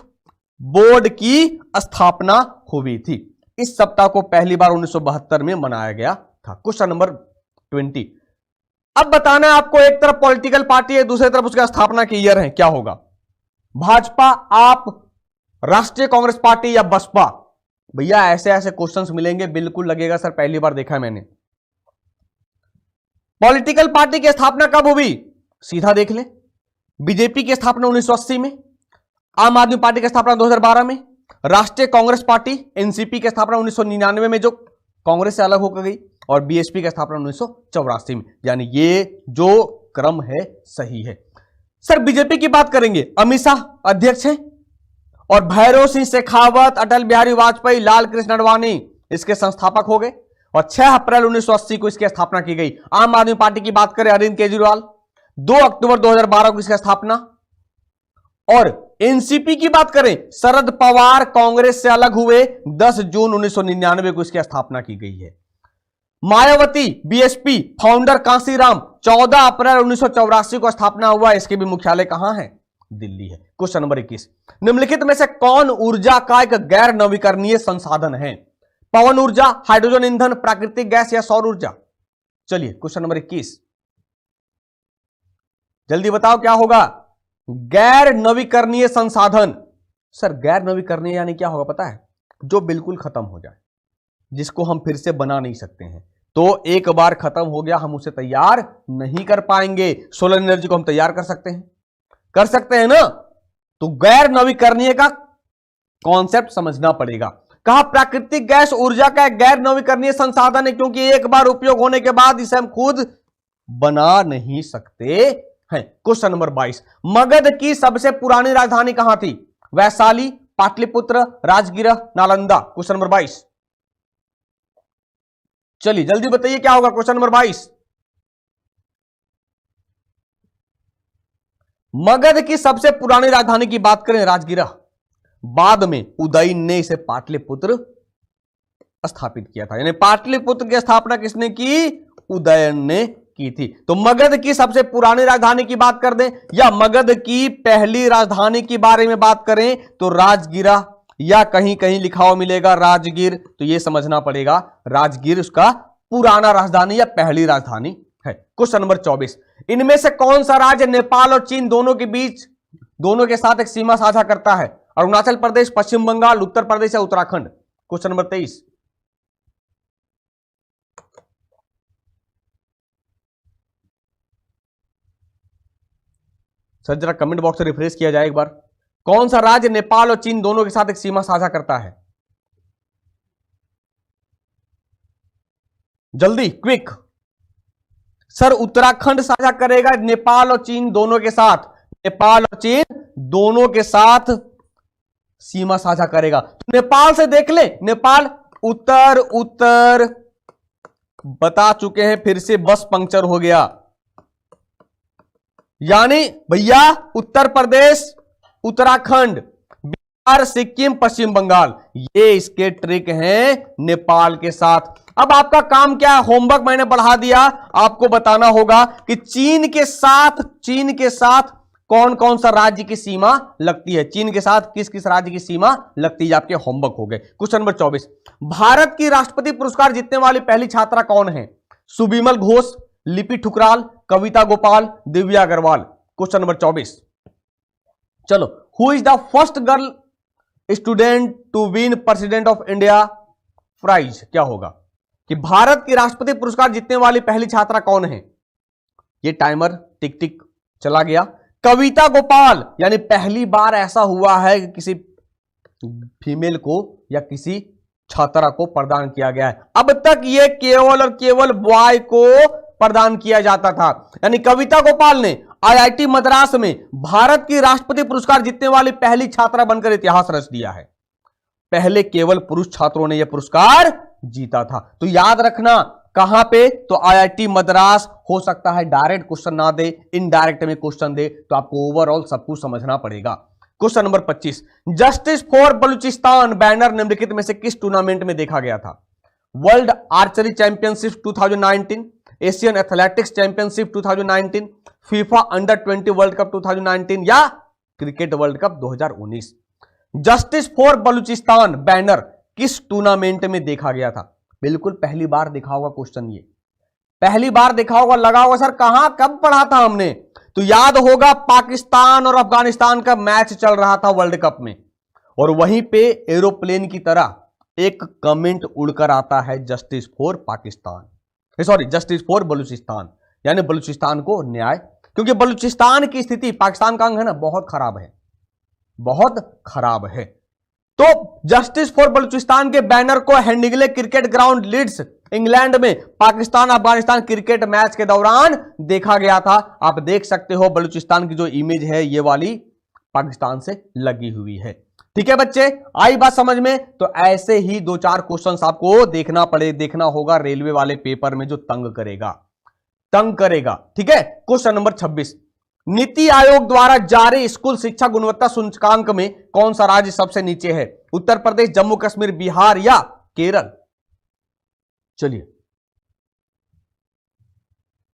बोर्ड की स्थापना हुई थी। इस सप्ताह को पहली बार 1972 में मनाया गया था। क्वेश्चन नंबर 20, अब बताना है आपको, एक तरफ पॉलिटिकल पार्टी है, दूसरी तरफ उसका स्थापना की ईयर है, क्या होगा? भाजपा, आप, राष्ट्रीय कांग्रेस पार्टी या बसपा? भैया ऐसे ऐसे क्वेश्चंस मिलेंगे, बिल्कुल लगेगा सर पहली बार देखा है मैंने। पॉलिटिकल पार्टी की स्थापना कब हुई? सीधा देख ले, बीजेपी की स्थापना 1980 में, आम आदमी पार्टी की स्थापना 2012 में, राष्ट्रीय कांग्रेस पार्टी एनसीपी की स्थापना 1999 में जो कांग्रेस से अलग होकर गई, और बीएसपी की स्थापना 1984 में। यानी ये जो क्रम है सही है। सर बीजेपी की बात करेंगे, अमित शाह अध्यक्ष हैं और भैरव सिंह शेखावत, अटल बिहारी वाजपेयी, लाल कृष्ण आडवाणी इसके संस्थापक हो गए, और 6 अप्रैल 1980 को इसकी स्थापना की गई। आम आदमी पार्टी की बात करें, अरविंद केजरीवाल, 2 अक्टूबर 2012 को इसकी स्थापना। और एनसीपी की बात करें, शरद पवार कांग्रेस से अलग हुए, 10 जून 1999 को इसकी स्थापना की गई है। मायावती बीएसपी फाउंडर कांसीराम, 14 अप्रैल 1984 को स्थापना हुआ, इसके भी मुख्यालय कहां है? दिल्ली है। क्वेश्चन नंबर 21, निम्नलिखित में से कौन ऊर्जा का एक गैर नवीकरणीय संसाधन है? पवन ऊर्जा, हाइड्रोजन ईंधन, प्राकृतिक गैस या सौर ऊर्जा? चलिए क्वेश्चन नंबर 21, जल्दी बताओ क्या होगा? गैर नवीकरणीय संसाधन। सर गैर नवीकरणीय यानी क्या होगा पता है? जो बिल्कुल खत्म हो जाए, जिसको हम फिर से बना नहीं सकते हैं। तो एक बार खत्म हो गया, हम उसे तैयार नहीं कर पाएंगे। सोलर एनर्जी को हम तैयार कर सकते हैं, कर सकते हैं ना? तो गैर नवीकरणीय का कॉन्सेप्ट समझना पड़ेगा। कहा प्राकृतिक गैस ऊर्जा का एक गैर नवीकरणीय संसाधन है, क्योंकि एक बार उपयोग होने के बाद इसे हम खुद बना नहीं सकते हैं। क्वेश्चन नंबर 22, मगध की सबसे पुरानी राजधानी कहां थी? वैशाली, पाटलिपुत्र, राजगीर, नालंदा? क्वेश्चन नंबर 22, चलिए जल्दी बताइए क्या होगा? क्वेश्चन नंबर 22, मगध की सबसे पुरानी राजधानी की बात करें, राजगीर। बाद में उदयन ने इसे पाटलिपुत्र स्थापित किया था, यानी पाटलिपुत्र की स्थापना किसने की? उदयन ने की थी। तो मगध की सबसे पुरानी राजधानी की बात कर दें या मगध की पहली राजधानी के बारे में बात करें तो राजगीरा, या कहीं कहीं लिखा हुआ मिलेगा राजगीर, तो यह समझना पड़ेगा राजगीर उसका पुराना राजधानी या पहली राजधानी है। क्वेश्चन नंबर 24, इनमें से कौन सा राज्य नेपाल और चीन दोनों के बीच दोनों के साथ एक सीमा साझा करता है? अरुणाचल प्रदेश, पश्चिम बंगाल, उत्तर प्रदेश या उत्तराखंड? Question number 23। सर जरा कमेंट बॉक्स रिफ्रेश किया जाए एक बार। कौन सा राज्य नेपाल और चीन दोनों के साथ एक सीमा साझा करता है? जल्दी, क्विक। सर उत्तराखंड साझा करेगा नेपाल और चीन दोनों के साथ। नेपाल और चीन दोनों के साथ सीमा साझा करेगा। तो नेपाल से देख ले, नेपाल उत्तर उत्तर बता चुके हैं, फिर से बस पंक्चर हो गया। यानी भैया उत्तर प्रदेश, उत्तराखंड, बिहार, सिक्किम, पश्चिम बंगाल, ये इसके ट्रिक हैं नेपाल के साथ। अब आपका काम क्या है? होमवर्क मैंने बढ़ा दिया, आपको बताना होगा कि चीन के साथ कौन कौन सा राज्य की सीमा लगती है, चीन के साथ किस किस राज्य की सीमा लगती है। आपके होमवर्क हो गए। क्वेश्चन नंबर 24, भारत की राष्ट्रपति पुरस्कार जीतने वाली पहली छात्रा कौन है? सुबिमल घोष, लिपि ठुकराल, कविता गोपाल, दिव्या अग्रवाल? Question number 24। चलो, who is the first girl student to win President of India prize? क्या होगा कि भारत की राष्ट्रपति पुरस्कार जीतने वाली पहली छात्रा कौन है? ये टाइमर टिक टिक चला गया। कविता गोपाल, यानी पहली बार ऐसा हुआ है कि किसी फीमेल को या किसी छात्रा को प्रदान किया गया है। अब तक ये केवल और केवल बॉय को प्रदान किया जाता था। यानी कविता गोपाल ने आईआईटी मद्रास में भारत की राष्ट्रपति पुरस्कार जीतने वाली पहली छात्रा बनकर इतिहास रच दिया है। पहले केवल पुरुष छात्रों ने यह पुरस्कार जीता था। तो याद रखना, कहां पे? तो आईआईटी मद्रास। हो सकता है डायरेक्ट क्वेश्चन ना दे, इनडायरेक्ट में क्वेश्चन दे, तो आपको ओवरऑल सब कुछ समझना पड़ेगा। Question number 25, justice for Balochistan banner निम्नलिखित में से किस टूर्नामेंट में देखा गया था? World archery championship 2019, Asian athletics championship 2019, FIFA under 20 world cup 2019 या cricket world cup 2019? Justice for Balochistan banner किस टूर्नामेंट में देखा गया था? बिल्कुल पहली बार देखा होगा क्वेश्चन, ये पहली बार देखा होगा। लगा होगा सर कहां कब पढ़ा था हमने, तो याद होगा पाकिस्तान और अफगानिस्तान का मैच चल रहा था वर्ल्ड कप में, और वहीं पे एरोप्लेन की तरह एक कमेंट उड़कर आता है justice for Pakistan, sorry justice for Balochistan, यानी बलूचिस्तान को न्याय। क्योंकि बलूचिस्तान की स्थिति पाकिस्तान का अंग है ना, बहुत खराब है, बहुत खराब है। तो जस्टिस फॉर बलूचिस्तान के बैनर को Headingley cricket ground Leeds England में पाकिस्तान अफगानिस्तान क्रिकेट मैच के दौरान देखा गया था। आप देख सकते हो बलूचिस्तान की जो इमेज है ये वाली पाकिस्तान से लगी हुई है। ठीक है बच्चे, आई बात समझ में? तो ऐसे ही 2-4 क्वेश्चंस आपको देखना होगा रेलवे वाले पेपर में, जो तंग करेगा। ठीक है, क्वेश्चन नंबर 26, नीति आयोग द्वारा जारी स्कूल शिक्षा गुणवत्ता सूचकांक में कौन सा राज्य सबसे नीचे है? उत्तर प्रदेश, जम्मू कश्मीर, बिहार या केरल? चलिए,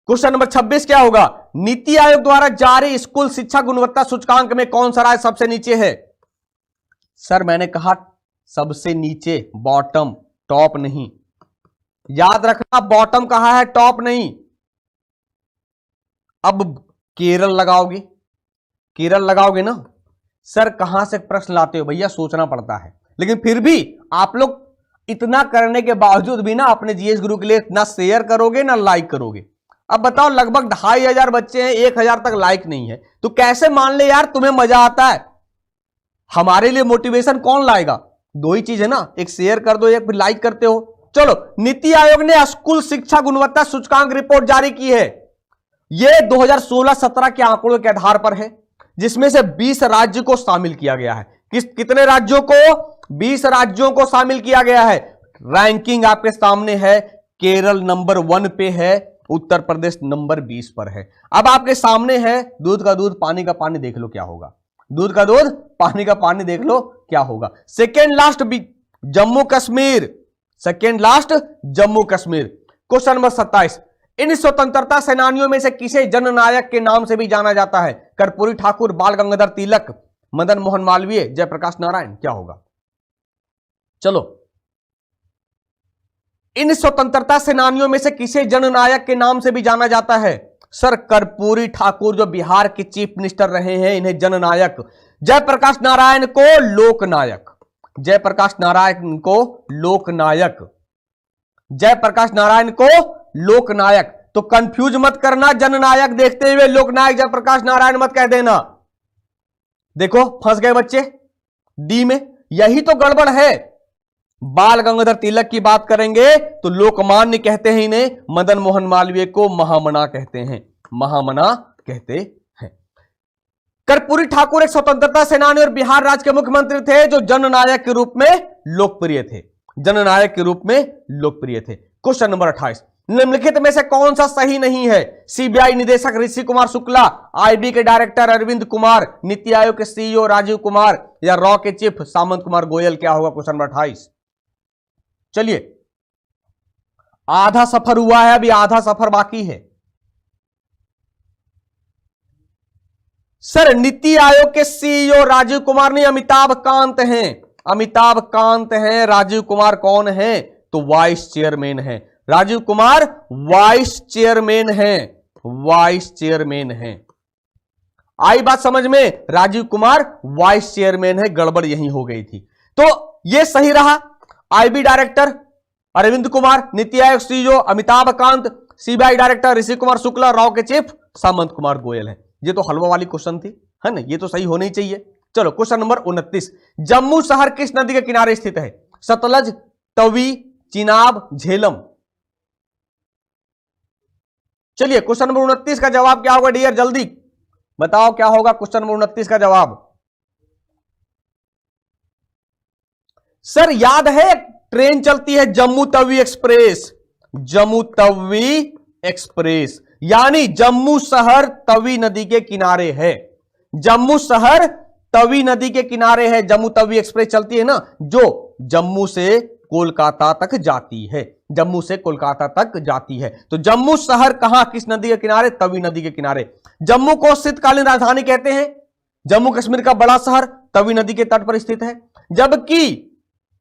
क्वेश्चन नंबर 26 क्या होगा? नीति आयोग द्वारा जारी स्कूल शिक्षा गुणवत्ता सूचकांक में कौन सा राज्य सबसे नीचे है? सर मैंने कहा सबसे नीचे, बॉटम, टॉप नहीं। याद रखना, बॉटम कहा है, टॉप नहीं। अब केरल लगाओगे ना? सर कहां से प्रश्न लाते हो भैया, सोचना पड़ता है। लेकिन फिर भी आप लोग इतना करने के बावजूद भी ना अपने जीएस गुरु के लिए ना शेयर करोगे ना लाइक करोगे। अब बताओ, लगभग 2500 बच्चे हैं, 1000 तक लाइक नहीं है, तो कैसे मान ले यार तुम्हें मजा आता है? हमारे लिए मोटिवेशन कौन लाएगा? दो ही चीज है ना, एक शेयर कर दो, एक फिर लाइक करते हो। चलो, नीति आयोग ने स्कूल शिक्षा गुणवत्ता सूचकांक रिपोर्ट जारी की है। यह 2016-17 के आंकड़ों के आधार पर है, जिसमें से 20 राज्य को शामिल किया गया है। कितने राज्यों को? 20 राज्यों को शामिल किया गया है। रैंकिंग आपके सामने है, केरल नंबर 1 पे है, उत्तर प्रदेश नंबर 20 पर है। अब आपके सामने है, दूध का दूध पानी का पानी, देख लो क्या होगा। दूध का दूध पानी का पानी, देख लो क्या होगा। Second last Jammu Kashmir, second last Jammu Kashmir. Question number 27, इन स्वतंत्रता सेनानियों में से किसे जननायक के नाम से भी जाना जाता है? कर्पूरी ठाकुर, बाल गंगाधर तिलक, मदन मोहन मालवीय, जयप्रकाश नारायण? क्या होगा? चलो, इन स्वतंत्रता सेनानियों में से किसे जननायक के नाम से भी जाना जाता है? सर कर्पूरी ठाकुर जो बिहार के चीफ मिनिस्टर रहे हैं, इन्हें जननायक, जयप्रकाश नारायण को लोकनायक, जयप्रकाश नारायण को लोकनायक, जयप्रकाश नारायण को लोकनायक। तो कंफ्यूज मत करना, जननायक देखते हुए लोकनायक जयप्रकाश नारायण मत कह देना। देखो फंस गए बच्चे डी में, यही तो गड़बड़ है। बाल गंगाधर तिलक की बात करेंगे तो लोकमान्य कहते हैं इन्हें, मदन मोहन मालवीय को महामना कहते हैं, महामना कहते हैं। कर्पूरी ठाकुर एक स्वतंत्रता सेनानी और बिहार राज्य के मुख्यमंत्री थे जो जननायक के रूप में लोकप्रिय थे, जननायक के रूप में लोकप्रिय थे। क्वेश्चन नंबर 28, निम्नलिखित में से कौन सा सही नहीं है? सीबीआई निदेशक ऋषि कुमार शुक्ला, आईबी के डायरेक्टर अरविंद कुमार, नीति आयोग के सीईओ राजीव कुमार, या रॉ के चीफ सामंत कुमार गोयल? क्या होगा क्वेश्चन नंबर 28? चलिए, आधा सफर हुआ है, अभी आधा सफर बाकी है। सर नीति आयोग के सीईओ राजीव कुमार नहीं, अमिताभ कांत हैं, अमिताभ कांत हैं। राजीव कुमार कौन है? तो वाइस चेयरमैन है। राजीव कुमार वाइस चेयरमैन है, वाइस चेयरमैन है। आई बात समझ में? राजीव कुमार वाइस चेयरमैन है, गड़बड़ यही हो गई थी। तो यह सही रहा। IB director Arvind Kumar, Niti Aayog CEO Amitabh Kant, CBI director Rishi Kumar Shukla, राव के चीफ सामंत कुमार गोयल है। ये तो हलवा वाली क्वेश्चन थी, है ना? ये तो सही होना ही चाहिए। चलो क्वेश्चन नंबर 29, जम्मू शहर किस नदी के किनारे स्थित है? सतलज, तवी, चिनाब, झेलम? चलिए क्वेश्चन नंबर 29 का जवाब क्या होगा डियर? जल्दी बताओ क्या होगा क्वेश्चन नंबर 29 का जवाब? सर याद है ट्रेन चलती है जम्मू तवी एक्सप्रेस, जम्मू तवी एक्सप्रेस, यानी जम्मू शहर तवी नदी के किनारे है, जम्मू शहर तवी नदी के किनारे है। जम्मू तवी एक्सप्रेस चलती है ना, जो जम्मू से कोलकाता तक जाती है, जम्मू से कोलकाता तक जाती है। तो जम्मू शहर कहां, किस नदी के किनारे? तवी नदी के किनारे। जम्मू को शीतकालीन राजधानी कहते हैं, जम्मू कश्मीर का बड़ा शहर तवी नदी के तट पर स्थित है। जबकि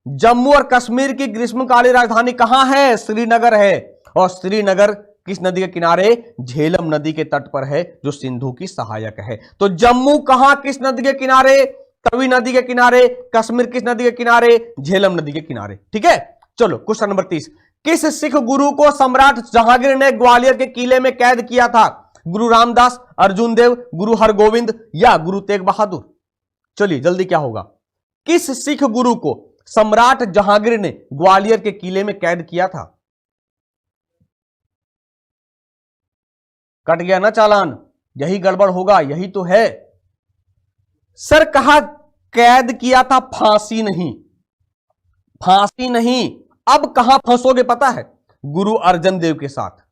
जम्मू और कश्मीर की ग्रीष्मकालीन राजधानी कहां है? श्रीनगर है। और श्रीनगर किस नदी के किनारे? झेलम नदी के तट पर है, जो सिंधु की सहायक है। तो जम्मू कहां, किस नदी के किनारे? तवी नदी के किनारे। कश्मीर किस नदी के किनारे? झेलम नदी के किनारे। ठीक है, चलो क्वेश्चन नंबर 30, किस सिख गुरु को सम्राट जहांगीर ने ग्वालियर के किले में कैद किया था? गुरु रामदास, अर्जुन देव, गुरु हरगोविंद, या गुरु तेग बहादुर? चलिए जल्दी क्या होगा? किस सिख गुरु को सम्राट जहांगीर ने ग्वालियर के किले में कैद किया था? कट गया ना चालान? यही गड़बड़ होगा, यही तो है। सर कहा कैद किया था, फांसी नहीं, फांसी नहीं। अब कहां फंसोगे पता है? गुरु अर्जन देव के साथ।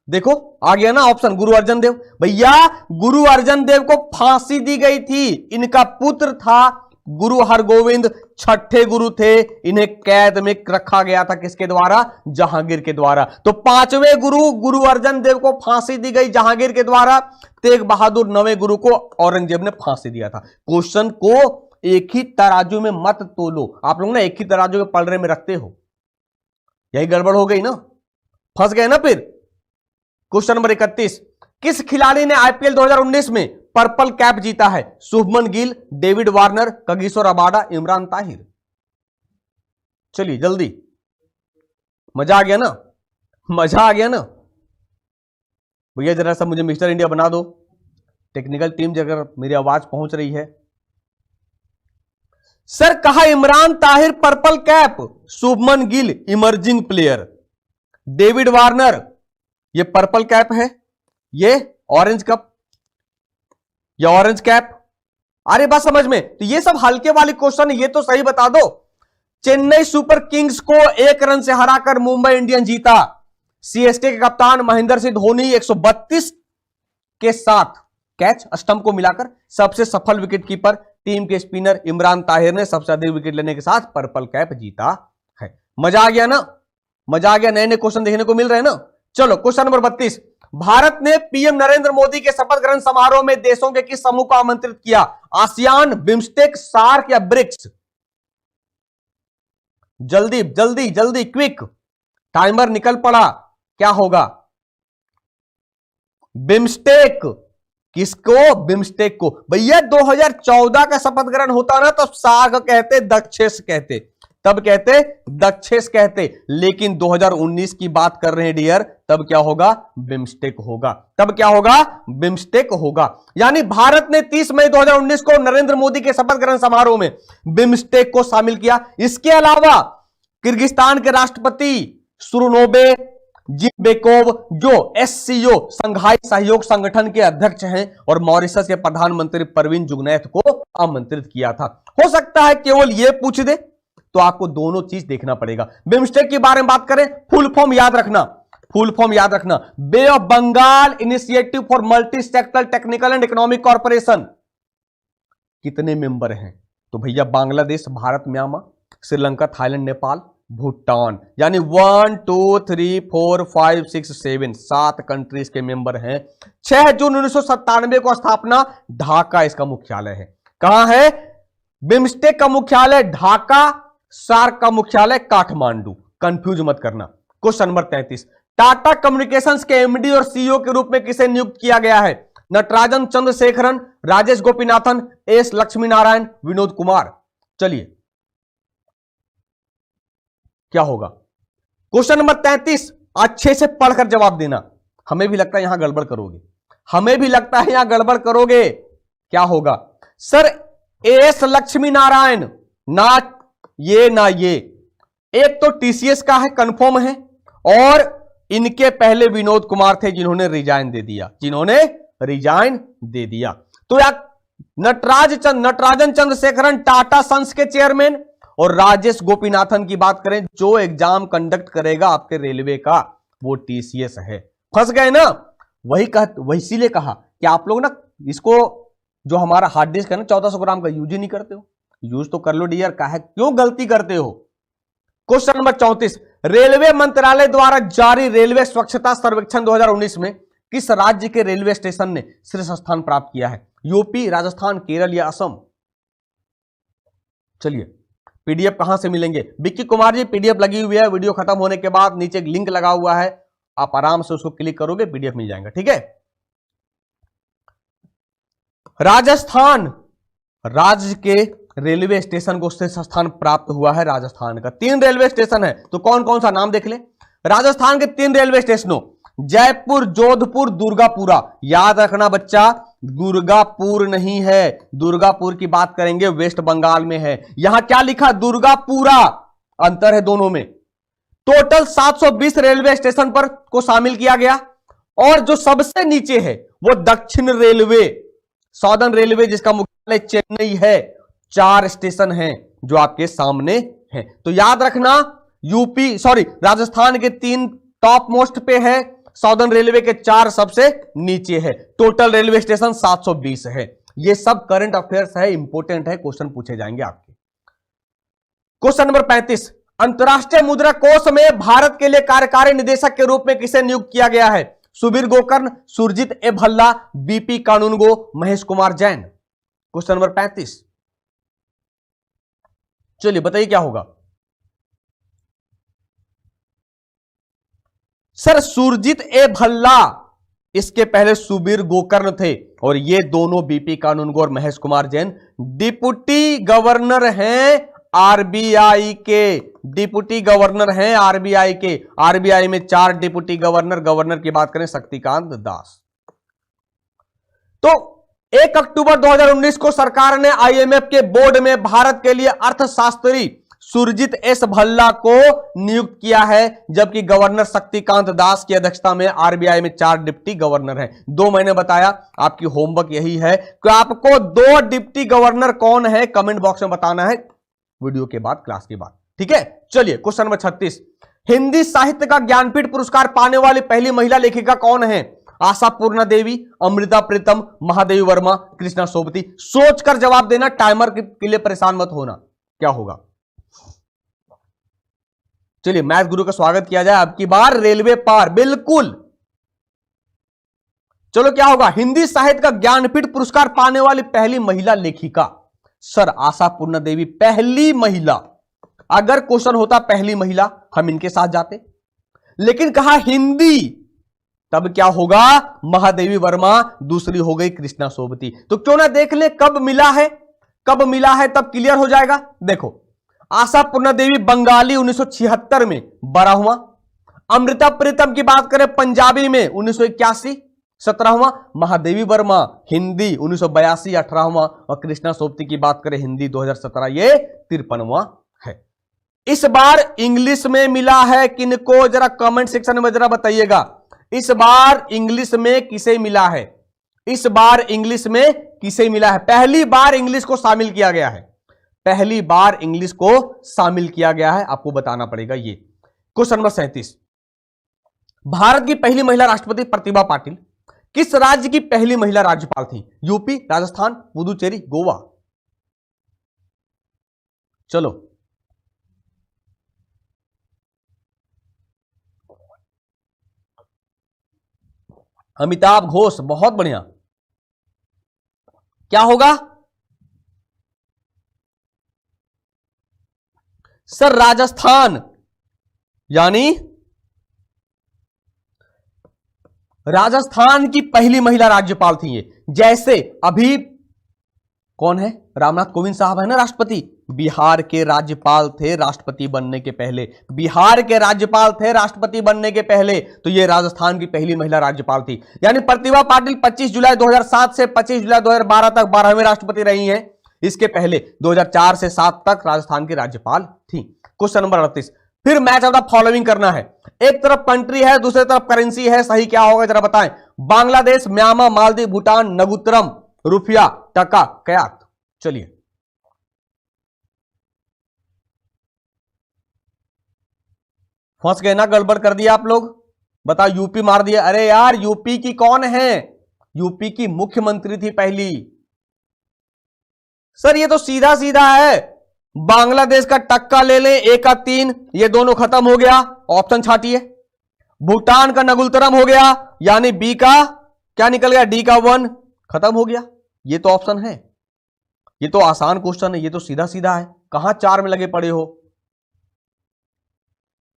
देखो आ गया ना ऑप्शन, गुरु अर्जन देव। भैया गुरु अर्जन देव को फांसी दी गई थी, इनका पुत्र था गुरु हरगोविंद, छठे गुरु थे, इन्हें कैद में रखा गया था किसके द्वारा? जहांगीर के द्वारा। तो पांचवें गुरु गुरु अर्जन देव को फांसी दी गई जहांगीर के द्वारा, तेग बहादुर नवें गुरु को औरंगजेब ने फांसी दिया था। क्वेश्चन को एक ही तराजू में मत तोलो, आप लोग ना एक ही तराजू में पलड़े में रखते हो, यही गड़बड़ हो गई ना, फंस गए ना फिर। क्वेश्चन नंबर 31, किस खिलाड़ी ने आईपीएल 2019 में पर्पल कैप जीता है? Shubman Gill, David Warner, Kagiso Rabada, Imran Tahir? चलिए जल्दी, मजा आ गया ना, मजा आ गया ना भैया? जरा सा मुझे मिस्टर इंडिया बना दो, टेक्निकल टीम अगर मेरी आवाज पहुंच रही है। सर कहा Imran Tahir purple cap, Shubman Gill emerging player, David Warner ये पर्पल कैप है, ये ऑरेंज कप या ऑरेंज कैप। अरे बात समझ में? तो ये सब हल्के वाली क्वेश्चन, ये तो सही बता दो। चेन्नई सुपर किंग्स को 1 रन से हराकर मुंबई इंडियंस जीता। सीएसके के कप्तान महेंद्र सिंह धोनी 132 के साथ कैच स्टंप को मिलाकर सबसे सफल विकेटकीपर, टीम के स्पिनर इमरान ताहिर ने सबसे अधिक विकेट लेने के साथ पर्पल कैप जीता है। मजा आ गया ना, मजा आ गया, नए नए क्वेश्चन देखने को मिल रहे हैं ना। चलो क्वेश्चन नंबर 32, भारत ने पीएम नरेंद्र मोदी के शपथ ग्रहण समारोह में देशों के किस समूह को आमंत्रित किया? आसियान, बिम्स्टेक, सार्क या ब्रिक्स? जल्दी जल्दी जल्दी, क्विक, टाइमर निकल पड़ा, क्या होगा? बिम्स्टेक। किसको? बिम्स्टेक को। भैया 2014 का शपथ ग्रहण होता ना तब सार्क कहते, दक्षेस कहते, तब कहते दक्षेस कहते, लेकिन 2019 की बात कर रहे हैं डियर, तब क्या होगा? बिम्स्टेक होगा। तब क्या होगा? बिम्स्टेक होगा। यानी भारत ने 30 मई 2019 को नरेंद्र मोदी के शपथ ग्रहण समारोह में बिम्स्टेक को शामिल किया। इसके अलावा किर्गिस्तान के राष्ट्रपति सुरोनबे जीनबेकोव जो एससीओ संघाई सहयोग संगठन के अध्यक्ष हैं और मॉरिशस के प्रधानमंत्री प्रविंद जुगनैथ को आमंत्रित किया था। हो सकता है केवल यह पूछ दे, तो आपको दोनों चीज देखना पड़ेगा। बिम्स्टेक के बारे में बात करें, फुल फॉर्म याद रखना, फुल फॉर्म याद रखना, bay of Bengal initiative for multi sector technical and economic cooperation. कितने मेंबर हैं? तो भैया बांग्लादेश, भारत, म्यांमार, श्रीलंका, थाईलैंड, नेपाल, भूटान, यानी 1 2 3 4 5 6 7 7 कंट्रीज के मेंबर हैं। 6 जून 1997 को स्थापना, ढाका इसका मुख्यालय है। कहां है? बिम्स्टेक का मुख्यालय ढाका, सार्क का मुख्यालय काठमांडू। कंफ्यूज मत करना। क्वेश्चन नंबर 33, टाटा कम्युनिकेशंस के एमडी और सीईओ के रूप में किसे नियुक्त किया गया है? नटराजन चंद्रशेखरन, राजेश गोपीनाथन, एस लक्ष्मी नारायण, विनोद कुमार। चलिए क्या होगा? क्वेश्चन नंबर 33 अच्छे से पढ़कर जवाब देना। हमें भी लगता है यहां गड़बड़ करोगे, हमें भी लगता है यहां गड़बड़ करोगे। क्या होगा? सर एस लक्ष्मी नारायण, ना ये ना ये। एक तो टीसीएस का है, कंफर्म है, और इनके पहले विनोद कुमार थे जिन्होंने रिजाइन दे दिया, जिन्होंने रिजाइन दे दिया। तो यार नटराजन चंद्रशेखरन टाटा सन्स के चेयरमैन, और राजेश गोपीनाथन की बात करें जो एग्जाम कंडक्ट करेगा आपके रेलवे का, वो टीसीएस है। फंस गए ना? वही इसीलिए कहा कि आप लोग ना इसको, जो हमारा हार्ड डिस्क है ना 1400 ग्राम का, यूज ही नहीं करते हो। यूज तो कर लो डियर, काहे क्यों गलती करते हो? क्वेश्चन नंबर 34, रेलवे मंत्रालय द्वारा जारी रेलवे स्वच्छता सर्वेक्षण 2019 में किस राज्य के रेलवे स्टेशन ने शीर्ष स्थान प्राप्त किया है? यूपी, राजस्थान, केरल या असम? चलिए पीडीएफ कहां से मिलेंगे? विक्की कुमार जी पीडीएफ लगी हुई है, वीडियो खत्म होने के बाद नीचे एक लिंक लगा हुआ है, आप आराम से उसको क्लिक करोगे, पीडीएफ मिल जाएगा। ठीक है। राजस्थान राज्य के रेलवे स्टेशन को शीर्ष स्थान प्राप्त हुआ है। राजस्थान का 3 रेलवे स्टेशन है, तो कौन कौन सा नाम देख ले। राजस्थान के 3 रेलवे स्टेशनों, जयपुर, जोधपुर, दुर्गापुरा। याद रखना बच्चा, दुर्गापुर नहीं है, दुर्गापुर की बात करेंगे वेस्ट बंगाल में है। यहां क्या लिखा? दुर्गापुरा, अंतर है दोनों में। टोटल 720 रेलवे स्टेशन पर को शामिल किया गया, और जो सबसे नीचे है वो दक्षिण रेलवे, सॉदर्न रेलवे, जिसका मुख्यालय चेन्नई है। 4 स्टेशन हैं जो आपके सामने हैं। तो याद रखना, राजस्थान के 3 टॉप मोस्ट पे है, सॉदर्न रेलवे के 4 सबसे नीचे है। टोटल रेलवे स्टेशन 720 है। ये सब करंट अफेयर्स है, इंपॉर्टेंट है, क्वेश्चन पूछे जाएंगे आपके। क्वेश्चन नंबर 35, अंतरराष्ट्रीय मुद्रा कोष में भारत के लिए कार्यकारी निदेशक के रूप में किसे नियुक्त किया गया है? सुबीर गोकर्ण, सुरजीत ए भल्ला, बीपी कानूनगो, महेश कुमार जैन। क्वेश्चन नंबर 35, चलिए बताइए क्या होगा? सर सुरजीत ए भल्ला, इसके पहले सुबीर गोकर्ण थे, और ये दोनों बीपी कानूनगो और महेश कुमार जैन डिप्टी गवर्नर हैं आरबीआई के। डिप्टी गवर्नर हैं आरबीआई के। आरबीआई में 4 डिप्टी गवर्नर, गवर्नर की बात करें शक्तिकांत दास। तो 1 अक्टूबर 2019 को सरकार ने आईएमएफ के बोर्ड में भारत के लिए अर्थशास्त्री सुरजीत एस भल्ला को नियुक्त किया है, जबकि गवर्नर शक्तिकांत दास की अध्यक्षता में आरबीआई में 4 डिप्टी गवर्नर हैं। 2 महीने बताया, आपकी होमवर्क यही है कि आपको 2 डिप्टी गवर्नर कौन है कमेंट बॉक्स में बताना है, वीडियो के बाद, क्लास के बाद। ठीक है। चलिए क्वेश्चन नंबर 36, हिंदी साहित्य का ज्ञानपीठ पुरस्कार पाने वाली पहली महिला लेखिका कौन है? आशापूर्णा देवी, अमृता प्रीतम, महादेवी वर्मा, कृष्णा सोबती। सोचकर जवाब देना, टाइमर के लिए परेशान मत होना। क्या होगा? चलिए मैथ गुरु का स्वागत किया जाए। अब की बार रेलवे पार, बिल्कुल। चलो क्या होगा? हिंदी साहित्य का ज्ञानपीठ पुरस्कार पाने वाली पहली महिला लेखिका। सर आशापूर्णा देवी पहली महिला। अगर क्वेश्चन होता पहली महिला, हम इनके साथ जाते, लेकिन कहा हिंदी, तब क्या होगा, महादेवी वर्मा, दूसरी हो गई कृष्णा सोबती। तो क्यों ना देख ले कब मिला है, कब मिला है, तब क्लियर हो जाएगा। देखो, आशा पूर्णा देवी बंगाली 1976 में 12वां, अमृता प्रीतम की बात करें पंजाबी में 1981 17वां, महादेवी वर्मा हिंदी 1982 18वां, और कृष्णा सोबती की बात करें हिंदी 2017 ये 53वां है। इस बार इंग्लिश में मिला है किनको, जरा कमेंट सेक्शन में जरा बताइएगा। इस बार इंग्लिश में किसे मिला है, इस बार इंग्लिश में किसे मिला है। पहली बार इंग्लिश को शामिल किया गया है, पहली बार इंग्लिश को शामिल किया गया है, आपको बताना पड़ेगा ये। क्वेश्चन नंबर 37, भारत की पहली महिला राष्ट्रपति प्रतिभा पाटिल किस राज्य की पहली महिला राज्यपाल थी? यूपी, राजस्थान, पुदुचेरी, गोवा। चलो, अमिताभ घोष, बहुत बढ़िया। क्या होगा सर? राजस्थान, यानी राजस्थान की पहली महिला राज्यपाल थी ये। जैसे अभी कौन है, रामनाथ कोविंद साहब है ना राष्ट्रपति, बिहार के राज्यपाल थे राष्ट्रपति बनने के पहले, बिहार के राज्यपाल थे राष्ट्रपति बनने के पहले, तो ये राजस्थान की पहली महिला राज्यपाल थी। यानी प्रतिभा पाटिल 25 जुलाई 2007 से 25 जुलाई 2012 तक 12वें राष्ट्रपति रही हैं। इसके पहले 2004 से 7 तक राजस्थान की राज्यपाल थी। क्वेश्चन नंबर 38, फिर मैच ऑफ द फॉलोइंग करना है। एक तरफ कंट्री है, दूसरी तरफ करेंसी है, सही क्या होगा जरा बताएं। बांग्लादेश, म्यांमार, मालदीव, भूटान, नगुतरम, रुपया, टका, कयात। चलिए, फंस गए ना, गड़बड़ कर दिया आप लोग। बताओ, यूपी मार दिया। अरे यार, यूपी की कौन है, यूपी की मुख्यमंत्री थी पहली। सर ये तो सीधा सीधा है, बांग्लादेश का टक्का ले लें, एक का 3, ये दोनों खत्म हो गया, ऑप्शन छाटिए। भूटान का नगुलतरम हो गया, यानी बी का क्या निकल गया, डी का 1, खत्म हो गया। ये तो ऑप्शन है, ये तो आसान क्वेश्चन है, ये तो सीधा सीधा है, कहां 4 में लगे पड़े हो।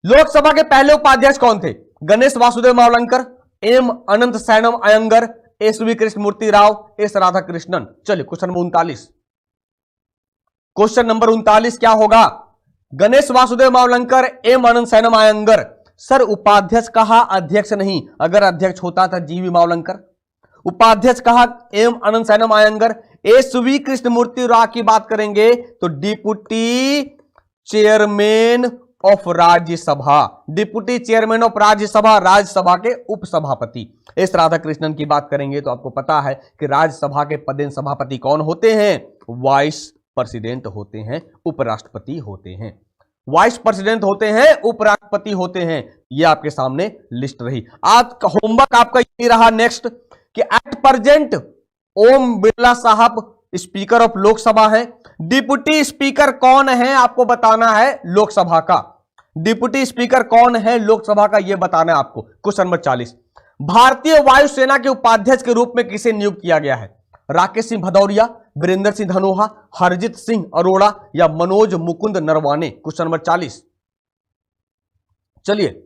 लोकसभा के पहले उपाध्यक्ष कौन थे? गणेश वासुदेव मावलंकर, एम अनंत सैनम अयंगर, एस वी कृष्ण मूर्ति राव, एस राधा कृष्णन। चलिए, क्वेश्चन नंबर 39, क्वेश्चन नंबर 39 क्या होगा? गणेश वासुदेव मावलंकर, एम अनंत सैनम अयंगर। सर उपाध्यक्ष कहा, अध्यक्ष नहीं, अगर अध्यक्ष होता था जीवी मावलंकर। उपाध्यक्ष कहा एम अनंत सैनम अयंगर। एस वी कृष्णमूर्ति राव की बात करेंगे तो deputy chairman of Rajya Sabha, deputy chairman of Rajya Sabha, Rajya Sabha के उपसभापति। एस राधा कृष्णन की बात करेंगे तो आपको पता है कि राज्यसभा के पदेन सभापति कौन होते हैं? वाइस प्रेसिडेंट होते हैं, उपराष्ट्रपति होते हैं, वाइस प्रेसिडेंट होते हैं, उपराष्ट्रपति होते हैं। ये आपके सामने लिस्ट रही। आज का होमवर्क आपका ये रहा नेक्स्ट कि एट प्रेजेंट ओम बिरला साहब स्पीकर ऑफ लोकसभा है। डिप्टी स्पीकर कौन है आपको बताना है लोकसभा का, डिप्टी स्पीकर कौन है लोकसभा का ये बताना है आपको। क्वेश्चन नंबर 40, भारतीय वायुसेना के उपाध्यक्ष के रूप में किसे नियुक्त किया गया है? राकेश सिंह भदौरिया, वीरेंद्र सिंह धनोआ, हरजीत सिंह अरोड़ा या मनोज मुकुंद नरवाने। क्वेश्चन नंबर 40, चलिए,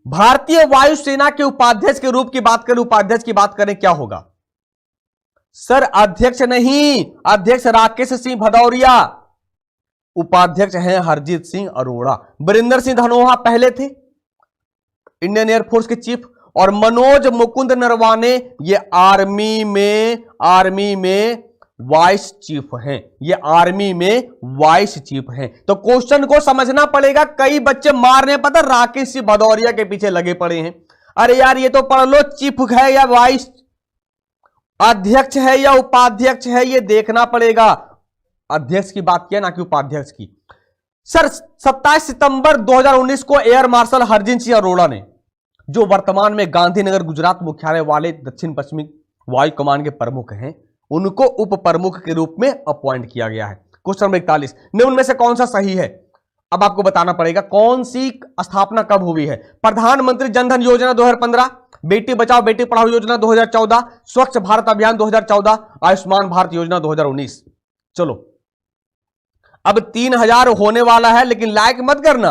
भारतीय वायुसेना के उपाध्यक्ष के रूप की बात करें, उपाध्यक्ष की बात करें क्या होगा? सर अध्यक्ष नहीं, अध्यक्ष राकेश सिंह भदौरिया, उपाध्यक्ष हैं हरजीत सिंह अरोड़ा। वीरेंद्र सिंह धनोआ पहले थे इंडियन एयरफोर्स के चीफ, और मनोज मुकुंद नरवाने ये आर्मी में वाइस चीफ हैं, ये आर्मी में वाइस चीफ हैं। तो क्वेश्चन को समझना पड़ेगा। कई बच्चे मारने पता राकेश सिंह भदौरिया के पीछे लगे पड़े हैं। अरे यार ये तो पढ़ लो, चीफ है या वाइस अध्यक्ष है या उपाध्यक्ष है, ये देखना पड़ेगा। अध्यक्ष की बात किया ना कि उपाध्यक्ष की। सर 27 सितंबर 2019 को एयर मार्शल हरजीत सिंह अरोड़ा ने, जो वर्तमान में गांधीनगर गुजरात मुख्यालय वाले दक्षिण पश्चिमी वायु कमान के प्रमुख हैं, उनको उप प्रमुख के रूप में अपॉइंट किया गया है। क्वेश्चन नंबर 41, निम्न में से कौन सा सही है? अब आपको बताना पड़ेगा कौन सी स्थापना कब हुई है। प्रधानमंत्री जनधन योजना 2015, बेटी बचाओ बेटी पढ़ाओ योजना 2014, स्वच्छ भारत अभियान 2014, आयुष्मान भारत योजना 2019। चलो अब 3000 होने वाला है, लेकिन लाइक मत करना,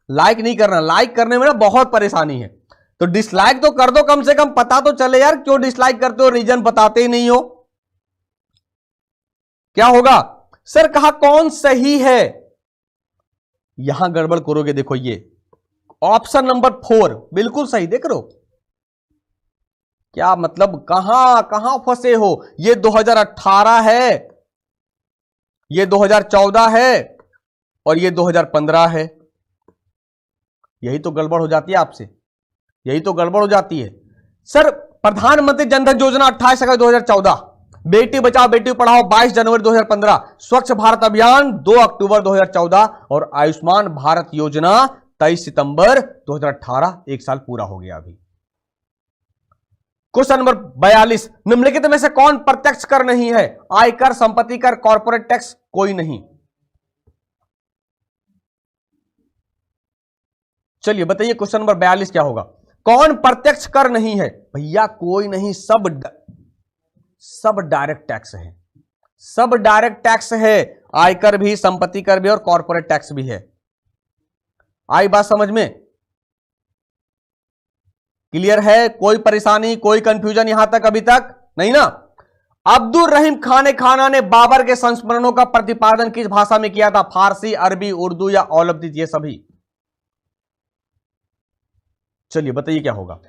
लाइक नहीं करना, लाइक करने में ना बहुत परेशानी है, तो डिसलाइक तो कर दो, कम से कम पता तो चले यार क्यों डिसलाइक करते हो, रीजन बताते ही नहीं हो। क्या होगा सर, कहा कौन सही है, यहां गड़बड़ करोगे, देखो ये ऑप्शन नंबर 4 बिल्कुल सही, देख रहे हो क्या मतलब, कहां कहां फंसे हो, ये 2018 है, ये 2014 है और ये 2015 है, यही तो गड़बड़ हो जाती है आपसे, यही तो गड़बड़ हो जाती है। सर प्रधानमंत्री जनधन योजना 28 अगस्त 2014, बेटी बचाओ बेटी पढ़ाओ 22 जनवरी 2015, स्वच्छ भारत अभियान 2 अक्टूबर 2014 और आयुष्मान भारत योजना 23 सितंबर 2018, एक साल पूरा हो गया अभी। क्वेश्चन नंबर 42, निम्नलिखित में से कौन प्रत्यक्ष कर नहीं है, आयकर, संपत्ति कर, कॉर्पोरेट टैक्स, कोई नहीं। चलिए बताइए क्वेश्चन नंबर 42 क्या होगा, कौन प्रत्यक्ष कर नहीं है, भैया कोई नहीं, सब डायरेक्ट टैक्स है, सब डायरेक्ट टैक्स है, आयकर भी, संपत्ति कर भी और कॉर्पोरेट टैक्स भी है। आई बात समझ में, क्लियर है, कोई परेशानी कोई कंफ्यूजन यहां तक अभी तक नहीं ना। अब्दुल रहीम खान खाना ने बाबर के संस्मरणों का प्रतिपादन किस भाषा में किया था, फारसी, अरबी, उर्दू या ऑल ऑफ दिस, ये सभी। चलिए बताइए क्या होगा,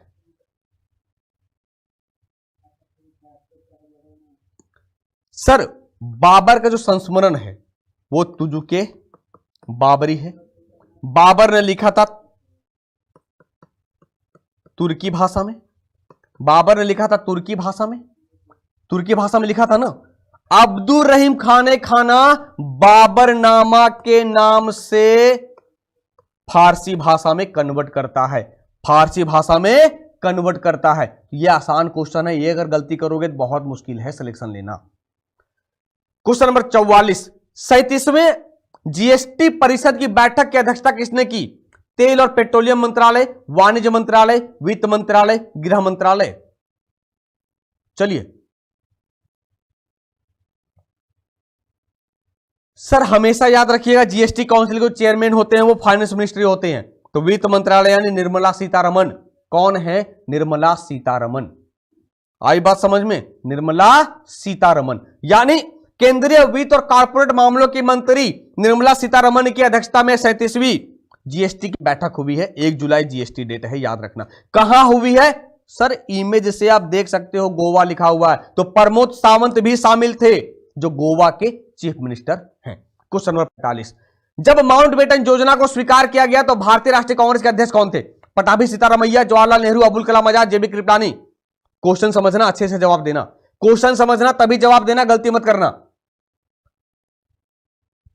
सर बाबर का जो संस्मरण है वो तुजुके बाबरी है, बाबर ने लिखा था तुर्की भाषा में, बाबर ने लिखा था तुर्की भाषा में, तुर्की भाषा में लिखा था ना। अब्दुल रहीम खान खाना बाबरनामा के नाम से फारसी भाषा में कन्वर्ट करता है, फारसी भाषा में कन्वर्ट करता है। यह आसान क्वेश्चन है, ये अगर गलती करोगे तो बहुत मुश्किल है सिलेक्शन लेना। क्वेश्चन नंबर 44, 37वें जीएसटी परिषद की बैठक की अध्यक्षता किसने की, तेल और पेट्रोलियम मंत्रालय, वाणिज्य मंत्रालय, वित्त मंत्रालय, गृह मंत्रालय। चलिए सर हमेशा याद रखिएगा, जीएसटी काउंसिल के चेयरमैन होते हैं वो फाइनेंस मिनिस्ट्री होते हैं, तो वित्त मंत्रालय यानी निर्मला सीतारमण। कौन है, निर्मला सीतारमण। आई बात समझ में, निर्मला सीतारमण यानी केंद्रीय वित्त और कॉर्पोरेट मामलों की मंत्री निर्मला सीतारमण की अध्यक्षता में 37वीं जीएसटी की बैठक हुई है। 1 जुलाई जीएसटी डेट है, याद रखना। कहां हुई है सर, इमेज से आप देख सकते हो गोवा लिखा हुआ है, तो प्रमोद सावंत भी शामिल थे जो गोवा के चीफ मिनिस्टर हैं। क्वेश्चन नंबर 45, जब माउंटबेटन योजना को स्वीकार किया गया तो भारतीय राष्ट्रीय कांग्रेस के अध्यक्ष कौन थे, पटाभी सीतारामैया, जवाहरलाल नेहरू, अबुल कलाम आजाद, जेबी कृपलानी। क्वेश्चन समझना, अच्छे से जवाब देना, क्वेश्चन समझना तभी जवाब देना, गलती मत करना।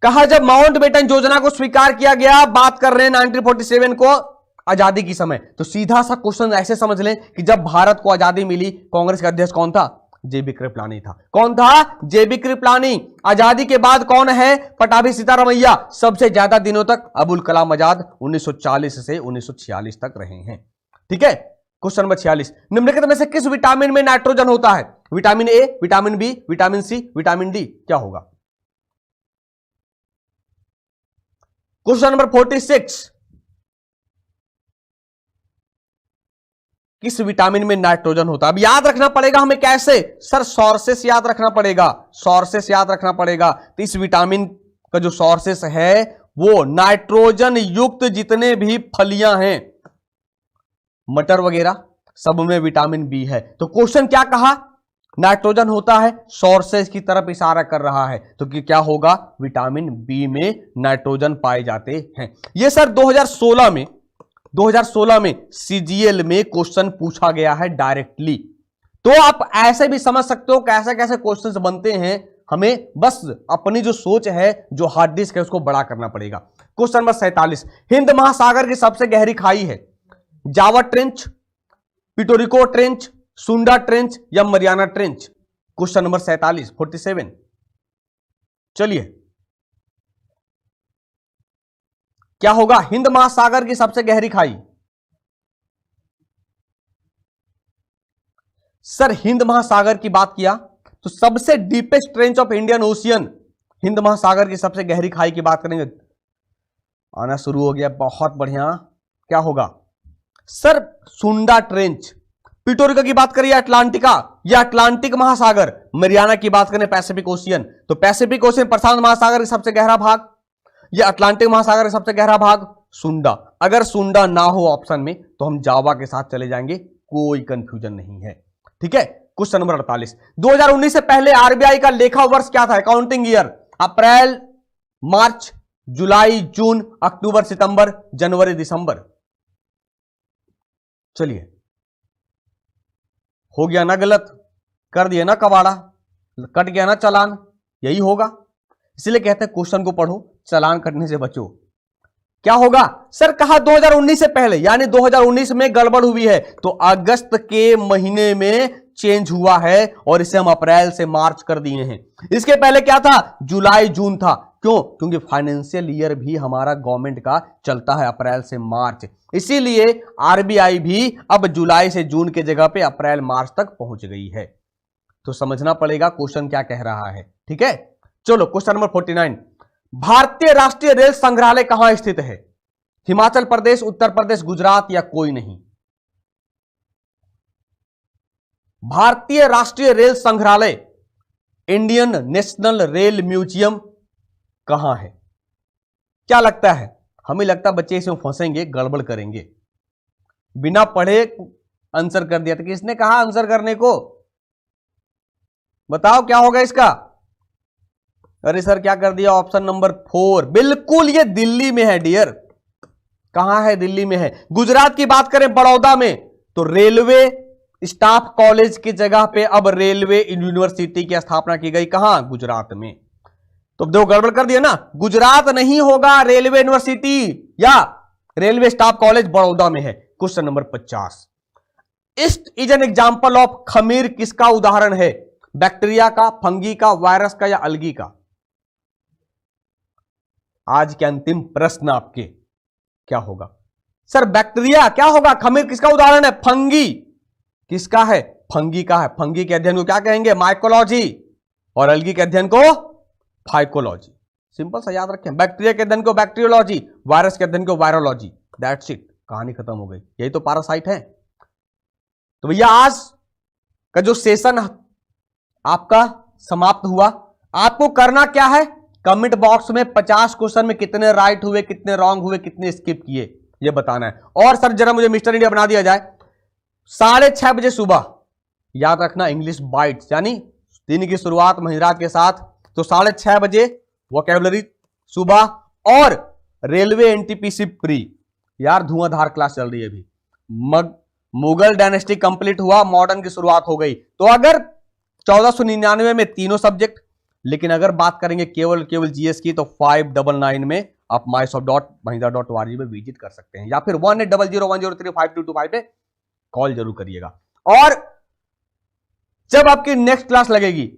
कहा जब माउंटबेटन योजना को स्वीकार किया गया, बात कर रहे हैं 1947 को, आजादी की समय, तो सीधा सा क्वेश्चन ऐसे समझ लें कि जब भारत को आजादी मिली कांग्रेस का अध्यक्ष कौन था, जेबी कृपलानी था। कौन था, जेबी कृपलानी। आजादी के बाद कौन है, पटाभी सीतारामैया। सबसे ज्यादा दिनों तक अबुल कलाम आजाद 1940 से 1946 तक रहे हैं। ठीक है। क्वेश्चन नंबर 46, निम्नलिखित में से किस विटामिन में नाइट्रोजन होता है, vitamin A, vitamin B, vitamin C, vitamin D, क्या होगा। क्वेश्चन नंबर 46, किस विटामिन में नाइट्रोजन होता है। अब याद रखना पड़ेगा हमें, कैसे सर, सोर्सेस याद रखना पड़ेगा, सोर्सेस याद रखना पड़ेगा। तो इस विटामिन का जो सोर्सेस है वो नाइट्रोजन युक्त जितने भी फलियां हैं, मटर वगैरह, सब में विटामिन बी है। तो क्वेश्चन क्या कहा, नाइट्रोजन होता है, सोर्सेस की तरफ इशारा कर रहा है, तो क्या होगा, विटामिन बी में नाइट्रोजन पाए जाते हैं। ये सर 2016 में सीजीएल में क्वेश्चन पूछा गया है डायरेक्टली। तो आप ऐसे भी समझ सकते हो कैसे कैसे क्वेश्चंस बनते हैं, हमें बस अपनी जो सोच है, जो हार्ड डिस्क है, उसको बड़ा करना पड़ेगा। क्वेश्चन नंबर 47, हिंद महासागर की सबसे गहरी खाई है, Java trench, Puerto Rico trench, Sunda trench या मरियाना ट्रेंच। Question number 47। चलिए क्या होगा, हिंद महासागर की सबसे गहरी खाई। सर हिंद महासागर की बात किया तो सबसे deepest trench of Indian ocean, Hind महासागर की सबसे गहरी खाई की बात करेंगे, आना शुरू हो गया, बहुत बढ़िया। क्या होगा सर? सुंडा ट्रेंच। पिटोरिका की बात करिए अटलांटिका या अटलांटिक महासागर, मरियाना की बात करें पैसिफिक ओशियन, तो पैसिफिक ओशियन प्रशांत महासागर का सबसे गहरा भाग या अटलांटिक महासागर का सबसे गहरा भाग सुंडा। अगर सुंडा ना हो ऑप्शन में तो हम जावा के साथ चले जाएंगे, कोई कंफ्यूजन नहीं है। ठीक है, क्वेश्चन नंबर 48, 2019 से पहले आरबीआई का लेखा वर्ष क्या था? अकाउंटिंग ईयर, अप्रैल, मार्च, जुलाई, जून, अक्टूबर, सितंबर, जनवरी, दिसंबर। चलिए, हो गया ना गलत, कर दिया ना कबाड़ा, कट गया ना चालान, यही होगा। इसलिए कहते हैं क्वेश्चन को पढ़ो, चालान कटने से बचो। क्या होगा सर? कहा 2019 से पहले, यानी 2019 में गड़बड़ हुई है तो अगस्त के महीने में चेंज हुआ है और इसे हम अप्रैल से मार्च कर दिए हैं। इसके पहले क्या था? जुलाई जून था। क्यों? क्योंकि फाइनेंशियल ईयर भी हमारा गवर्नमेंट का चलता है अप्रैल से मार्च, इसीलिए आरबीआई भी अब जुलाई से जून के जगह पे अप्रैल मार्च तक पहुंच गई है। तो समझना पड़ेगा क्वेश्चन क्या कह रहा है। ठीक है, चलो क्वेश्चन नंबर 49, भारतीय राष्ट्रीय रेल संग्रहालय कहां स्थित है? हिमाचल प्रदेश, उत्तर प्रदेश, गुजरात या कोई नहीं? भारतीय राष्ट्रीय रेल संग्रहालय, इंडियन नेशनल रेल म्यूजियम कहां है? क्या लगता है? हमें लगता है बच्चे इसमें फंसेंगे, गड़बड़ करेंगे। बिना पढ़े आंसर कर दिया था। किसने कहा आंसर करने को? बताओ क्या होगा इसका? अरे सर क्या कर दिया? ऑप्शन नंबर 4, बिल्कुल ये दिल्ली में है डियर। कहां है? दिल्ली में है। गुजरात की बात करें बड़ौदा में, तो रेलवे स्टाफ कॉलेज की जगह पे अब रेलवे यूनिवर्सिटी की स्थापना की गई। कहां? गुजरात में। तो दो गड़बड़ कर दिया ना, गुजरात नहीं होगा, रेलवे यूनिवर्सिटी या रेलवे स्टाफ कॉलेज बड़ौदा में है। Question number 50, east is an example of खमीर किसका उदाहरण है? बैक्टीरिया का, फंगी का, वायरस का या अलगी का? आज के अंतिम प्रश्न आपके क्या होगा? सर बैक्टीरिया क्या होगा? खमीर किसका उदाहरण है? फंगी किसका है? फंगी का है। फंगी के अध्ययन को क्या कहेंगे? माइकोलॉजी, और अलगी के अध्ययन को फाइकोलॉजी। सिंपल सा याद रखें। बैक्टीरिया के अध्ययन को बैक्टीरियोलॉजी, वायरस के अध्ययन को वायरोलॉजी। दैट्स इट, कहानी खत्म हो गई। यही तो पैरासाइट है। तो भैया आज का जो सेशन आपका समाप्त हुआ। आपको करना क्या है? कमेंट बॉक्स में 50 क्वेश्चन में कितने राइट हुए, कितने रॉन्ग हुए, कितने स्किप किए, ये बताना है। और सर जरा मुझे मिस्टर इंडिया बना दिया जाए 6:30 बजे सुबह। याद रखना इंग्लिश बाइट्स, यानी दिन की शुरुआत महिराज के साथ। तो 6:30 बजे वोकैबुलरी सुबह, और रेलवे एनटीपीसी प्री। यार धुआंधार क्लास चल रही है अभी। मुगल डायनेस्टी कंप्लीट हुआ, मॉडर्न की शुरुआत हो गई। तो अगर 1499 में तीनों सब्जेक्ट, लेकिन अगर बात करेंगे केवल जीएस की, तो 599 में आप myshop.mahindra.org में विजिट कर सकते हैं, या फिर 1800103522 पे कॉल जरूर करिएगा। और जब आपकी नेक्स्ट क्लास लगेगी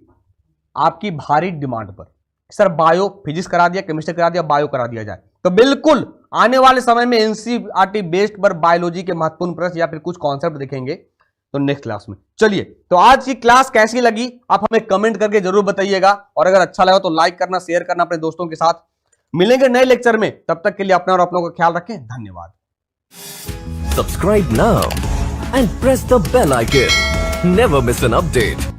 आपकी भारी डिमांड पर, सर बायो फिजिक्स करा दिया, केमिस्ट्री करा दिया, बायो करा दिया जाए, तो बिल्कुल आने वाले समय में एनसीईआरटी बेस्ड पर बायोलॉजी के महत्वपूर्ण प्रश्न या फिर कुछ कॉन्सेप्ट देखेंगे तो नेक्स्ट क्लास में। चलिए, तो आज की क्लास कैसी लगी आप हमें कमेंट करके जरूर बताइएगा, और अगर अच्छा लगा तो लाइक करना, शेयर करना अपने दोस्तों के साथ। मिलेंगे नए लेक्चर में, तब तक के लिए अपना और अपनों का ख्याल रखें। धन्यवाद। Subscribe now and press the bell icon. Never miss an update.